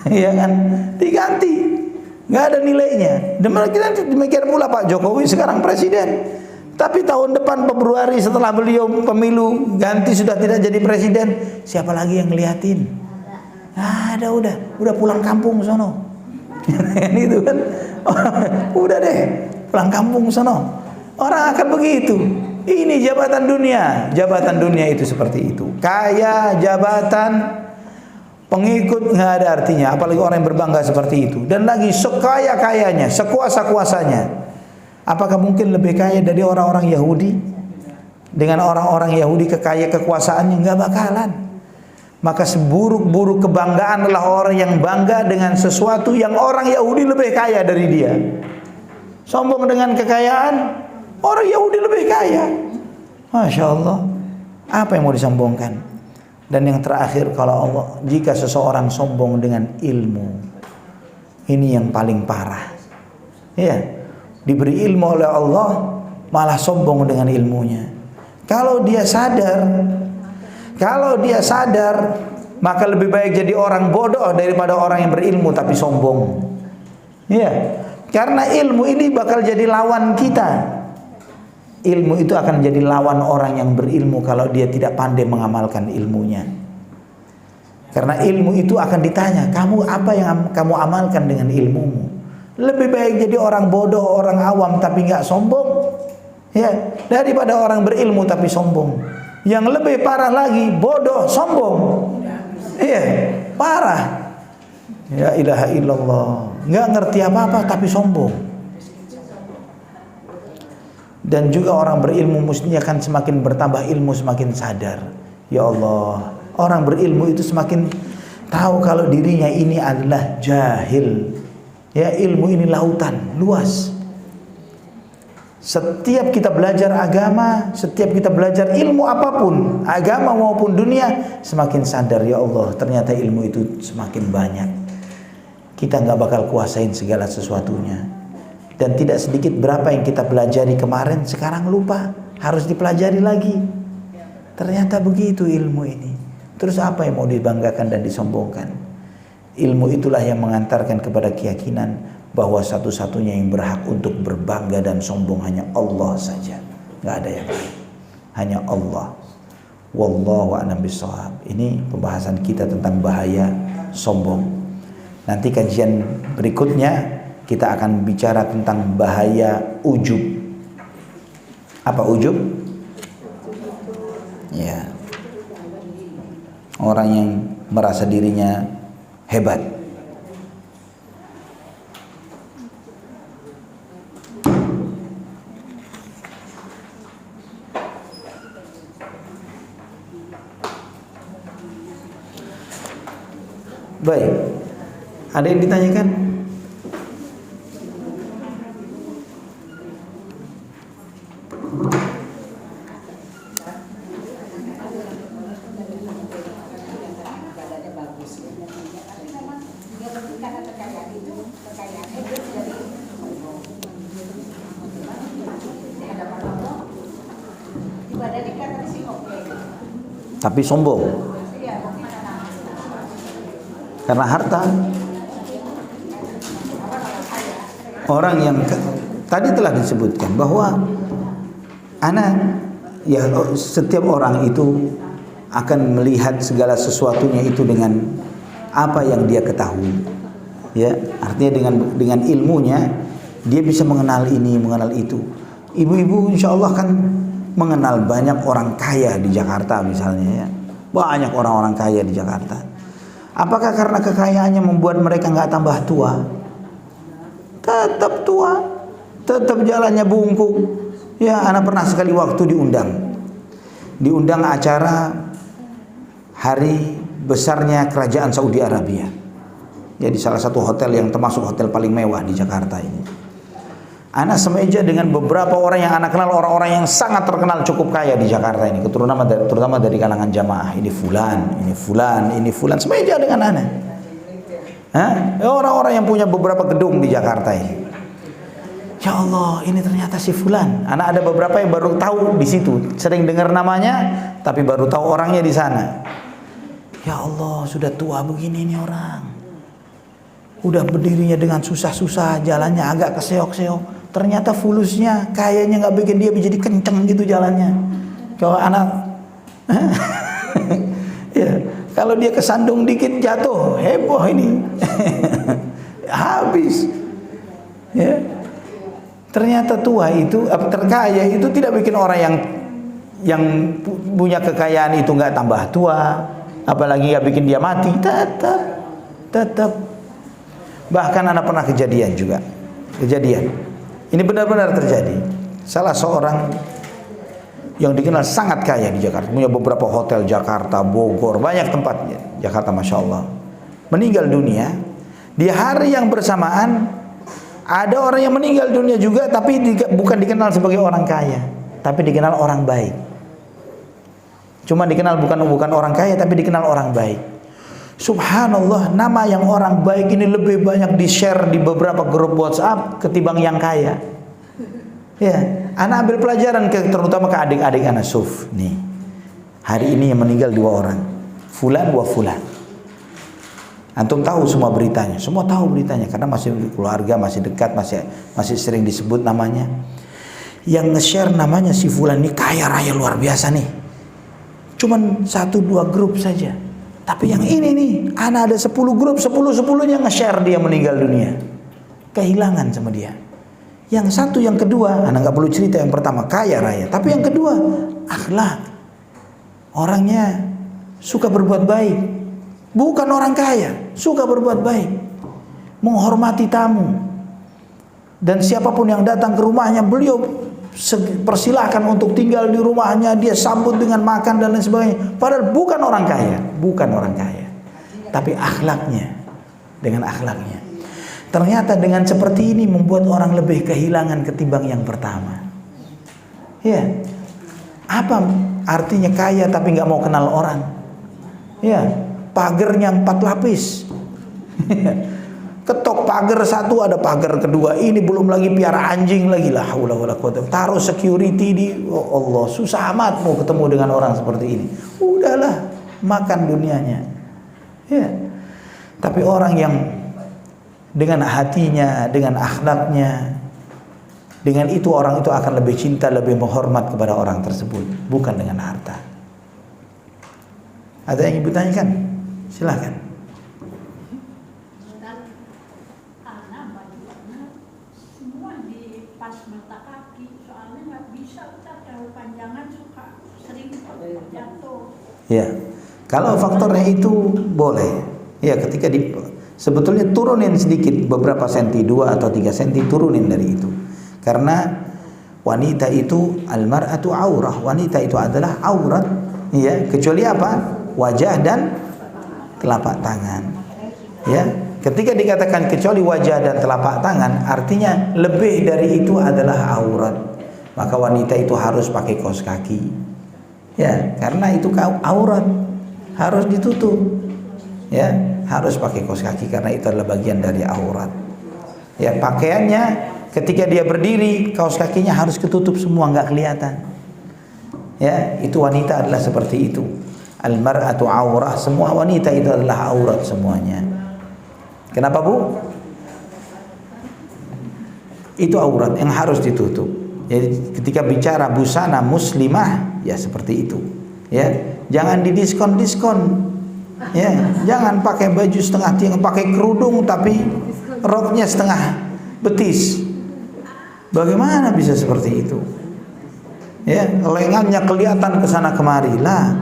ya kan? Diganti. nggak ada nilainya. Demikian pula Pak Jokowi sekarang presiden. Tapi tahun depan Februari setelah beliau pemilu ganti sudah tidak jadi presiden, siapa lagi yang ngeliatin? Ada udah pulang kampung sono. Itu kan, udah deh pulang kampung sono. Orang akan begitu. Ini jabatan dunia itu seperti itu. Kaya, jabatan, pengikut nggak ada artinya. Apalagi orang yang berbangga seperti itu. Dan lagi sekaya-kayanya, sekuasa-kuasanya. Apakah mungkin lebih kaya dari orang-orang Yahudi? Dengan orang-orang Yahudi kekuasaannya nggak bakalan. Maka seburuk-buruk kebanggaan adalah orang yang bangga dengan sesuatu yang orang Yahudi lebih kaya dari dia. Sombong dengan kekayaan, orang Yahudi lebih kaya. Masya Allah. Apa yang mau disombongkan? Dan yang terakhir, kalau Allah, jika seseorang sombong dengan ilmu, ini yang paling parah. Ya, diberi ilmu oleh Allah, malah sombong dengan ilmunya. Kalau dia sadar, maka lebih baik jadi orang bodoh daripada orang yang berilmu tapi sombong. Ya, karena ilmu ini bakal jadi lawan kita. Ilmu itu akan jadi lawan orang yang berilmu kalau dia tidak pandai mengamalkan ilmunya. Karena ilmu itu akan ditanya, kamu apa yang kamu amalkan dengan ilmumu? Lebih baik jadi orang bodoh, orang awam tapi nggak sombong, ya, daripada orang berilmu tapi sombong. Yang lebih parah lagi, bodoh, sombong. Iya, parah. Ya ilaha illallah, nggak ngerti apa-apa tapi sombong. Dan juga orang berilmu mestinya akan semakin bertambah ilmu, semakin sadar. Ya Allah, orang berilmu itu semakin tahu kalau dirinya ini adalah jahil. Ya, ilmu ini lautan luas. Setiap kita belajar agama, setiap kita belajar ilmu apapun, agama maupun dunia, semakin sadar, ya Allah, ternyata ilmu itu semakin banyak. Kita nggak bakal kuasain segala sesuatunya. Dan tidak sedikit berapa yang kita pelajari kemarin, sekarang lupa, harus dipelajari lagi. Ternyata begitu ilmu ini. Terus apa yang mau dibanggakan dan disombongkan? Ilmu itulah yang mengantarkan kepada keyakinan bahwa satu-satunya yang berhak untuk berbangga dan sombong hanya Allah saja. Nggak ada yang lain. Hanya Allah. Wallahu a'lam bishawab. Ini pembahasan kita tentang bahaya sombong. Nanti kajian berikutnya kita akan bicara tentang bahaya ujub. Apa ujub? Ya, orang yang merasa dirinya hebat. Baik, ada yang ditanyakan? Tapi sombong karena harta. Orang yang tadi telah disebutkan bahwa setiap orang itu akan melihat segala sesuatunya itu dengan apa yang dia ketahui. Ya, artinya dengan ilmunya dia bisa mengenal ini, mengenal itu. Ibu-ibu insya Allah kan mengenal banyak orang kaya di Jakarta misalnya, ya. Banyak orang-orang kaya di Jakarta. Apakah karena kekayaannya membuat mereka nggak tambah tua? Tetap tua, tetap jalannya bungkuk. Ya, anak pernah sekali waktu diundang acara hari besarnya kerajaan Saudi Arabia. Ya, di salah satu hotel yang termasuk hotel paling mewah di Jakarta ini. Anak semeja dengan beberapa orang yang anak kenal, orang-orang yang sangat terkenal cukup kaya di Jakarta ini, terutama dari kalangan jamaah. Ini fulan, semeja dengan anak. Orang-orang yang punya beberapa gedung di Jakarta ini. Ya Allah, ini ternyata si fulan. Anak ada beberapa yang baru tahu di situ, sering dengar namanya, tapi baru tahu orangnya di sana. Ya Allah, sudah tua begini nih orang. udah berdirinya dengan susah-susah, jalannya agak keseok-seok, ternyata fulusnya kayaknya nggak bikin dia jadi kenceng gitu jalannya. Kalau anak ya, kalau dia kesandung dikit jatuh, heboh ini. Habis. Ya. Ternyata tua itu, terkaya itu tidak bikin orang yang punya kekayaan itu nggak tambah tua, apalagi nggak bikin dia mati. Tetap. Bahkan anak pernah kejadian. Ini benar-benar terjadi. Salah seorang yang dikenal sangat kaya di Jakarta, punya beberapa hotel Jakarta, Bogor, banyak tempatnya Jakarta, masya Allah, meninggal dunia. Di hari yang bersamaan ada orang yang meninggal dunia juga, tapi bukan dikenal sebagai orang kaya, tapi dikenal orang baik. Cuma dikenal bukan orang kaya, tapi dikenal orang baik. Subhanallah, nama yang orang baik ini lebih banyak di-share di beberapa grup WhatsApp ketimbang yang kaya. Ya, anak ambil pelajaran terutama ke adik-adik anak Suf. Nih, hari ini yang meninggal 2 orang, fulan wa fulan. Antum tahu semua beritanya, semua tahu beritanya karena masih keluarga, masih dekat, masih sering disebut namanya. Yang nge-share namanya si fulan ini kaya raya luar biasa nih. Cuman 1-2 grup saja. Tapi yang ini nih, anak ada 10 grup, 10-10-nya nge-share dia meninggal dunia. Kehilangan sama dia. Yang satu, yang kedua, anak nggak perlu cerita, yang pertama kaya raya, tapi yang kedua akhlak. Orangnya suka berbuat baik. Bukan orang kaya, suka berbuat baik, menghormati tamu, dan siapapun yang datang ke rumahnya beliau persilahkan untuk tinggal di rumahnya, dia sambut dengan makan dan lain sebagainya. Padahal bukan orang kaya, tapi akhlaknya, dengan akhlaknya. Ternyata dengan seperti ini membuat orang lebih kehilangan ketimbang yang pertama. Ya, apa artinya kaya tapi nggak mau kenal orang? Ya, pagernya 4 lapis. Ketok pagar 1, ada pagar kedua, ini belum lagi piara anjing lagi, la haula wala quwata. Taruh security di, oh Allah, susah amat mau ketemu dengan orang seperti ini. Udahlah, makan dunianya. Ya. Tapi orang yang dengan hatinya, dengan akhlaknya, dengan itu orang itu akan lebih cinta, lebih menghormat kepada orang tersebut, bukan dengan harta. Ada yang ibu tanyakan? Silakan. Semua di pas mata kaki, soalnya nggak bisa Ustaz, terlalu panjangan suka sering jatuh. Ya, kalau faktornya itu boleh. Ya, ketika sebetulnya turunin sedikit, beberapa senti, 2 atau 3 senti, turunin dari itu. Karena wanita itu almar'atu aurah, wanita itu adalah aurat, ya, kecuali apa? Wajah dan telapak tangan. Ya, ketika dikatakan kecuali wajah dan telapak tangan, artinya lebih dari itu adalah aurat. Maka wanita itu harus pakai kaos kaki. Ya, karena itu aurat, harus ditutup. Ya, harus pakai kaos kaki karena itu adalah bagian dari aurat. Ya, pakaiannya ketika dia berdiri, kaos kakinya harus ketutup semua, nggak kelihatan. Ya, itu wanita adalah seperti itu. Al-mar'atu aurah, semua wanita itu adalah aurat semuanya. Kenapa, Bu? Itu aurat yang harus ditutup. Jadi ketika bicara busana muslimah, ya seperti itu. Ya, jangan didiskon-diskon. Ya, jangan pakai baju setengah tiang, pakai kerudung tapi roknya setengah betis. Bagaimana bisa seperti itu? Ya, lengannya kelihatan ke sana kemari. Lah,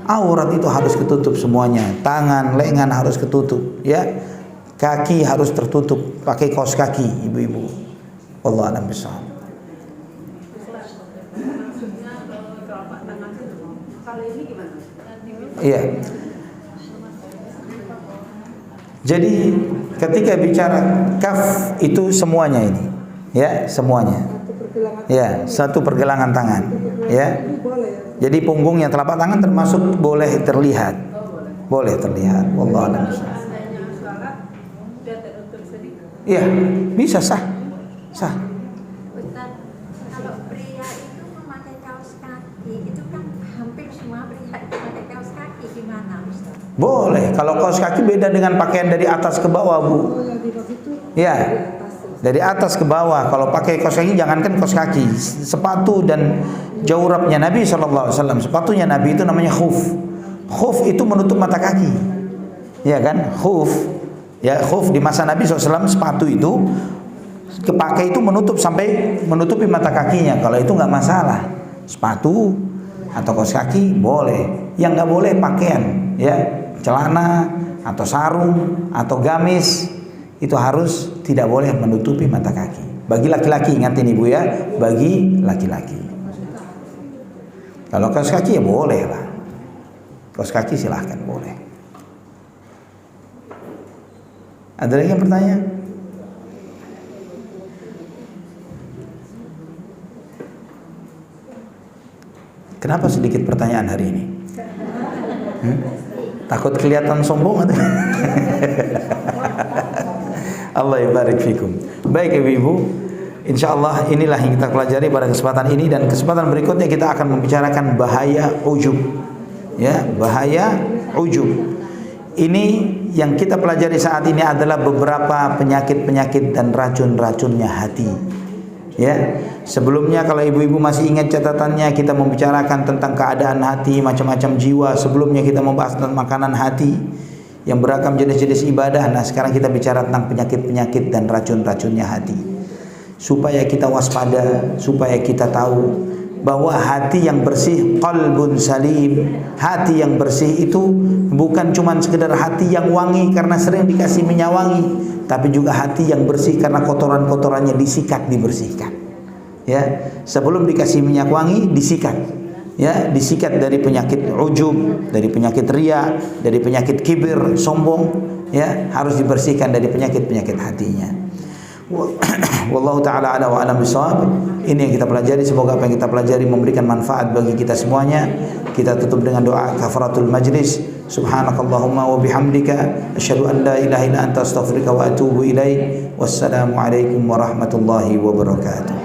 aurat itu harus ketutup semuanya. Tangan, lengan harus ketutup, ya. Kaki harus tertutup, pakai kaos kaki, ibu-ibu. Wallahu a'lam bishawab. Iya. Jadi ketika bicara kaf itu semuanya ini, ya, semuanya. Ya, satu pergelangan tangan, ya. Jadi punggungnya, telapak tangan termasuk boleh terlihat. Boleh terlihat. Wallahu a'lam. Iya, bisa sah. Sah. Ustaz, kalau pria itu memakai kaos kaki itu kan hampir semua pria itu pakai kaos kaki gimana Ustaz? Boleh. Kalau kaos kaki beda dengan pakaian dari atas ke bawah, Bu. Ya, dari atas ke bawah. Kalau pakai kaos kaki, jangankan kaos kaki, sepatu dan jawrabnya Nabi SAW. Sepatunya Nabi itu namanya khuf. Khuf itu menutup mata kaki, ya kan? Khuf, ya khuf di masa Nabi SAW, sepatu itu kepakai itu menutup sampai menutupi mata kakinya. Kalau itu nggak masalah, sepatu atau kaos kaki boleh. Yang nggak boleh pakaian, ya celana atau sarung atau gamis itu harus tidak boleh menutupi mata kaki. Bagi laki-laki, ingat ini Bu ya, bagi laki-laki. Kalau kaos kaki ya boleh lah. Kaos kaki silahkan boleh. Ada lagi yang bertanya? Kenapa sedikit pertanyaan hari ini? Takut kelihatan sombong atau? Allah barik fikum. Baik ibu-ibu, insyaallah inilah yang kita pelajari pada kesempatan ini, dan kesempatan berikutnya kita akan membicarakan bahaya ujub. Ya, bahaya ujub. Ini yang kita pelajari saat ini adalah beberapa penyakit-penyakit dan racun-racunnya hati. Ya, sebelumnya kalau ibu-ibu masih ingat catatannya, kita membicarakan tentang keadaan hati, macam-macam jiwa. Sebelumnya kita membahas tentang makanan hati yang beragam jenis-jenis ibadah. Nah, sekarang kita bicara tentang penyakit-penyakit dan racun-racunnya hati. Supaya kita waspada, supaya kita tahu bahwa hati yang bersih, qalbun salim, hati yang bersih itu bukan cuma sekedar hati yang wangi karena sering dikasih minyak wangi, tapi juga hati yang bersih karena kotoran-kotorannya disikat, dibersihkan. Ya, sebelum dikasih minyak wangi disikat. Ya, disikat dari penyakit ujub, dari penyakit riya, dari penyakit kibir, sombong, ya, harus dibersihkan dari penyakit-penyakit hatinya. Wallahu ta'ala ala wa alam bisawab. Ini yang kita pelajari, semoga apa yang kita pelajari memberikan manfaat bagi kita semuanya. Kita tutup dengan doa kafaratul majlis. Subhanakallahumma wa bihamdika asyhadu an la ilaha illa anta astaghfiruka wa atubu ilaik. Wassalamu alaikum warahmatullahi wabarakatuh.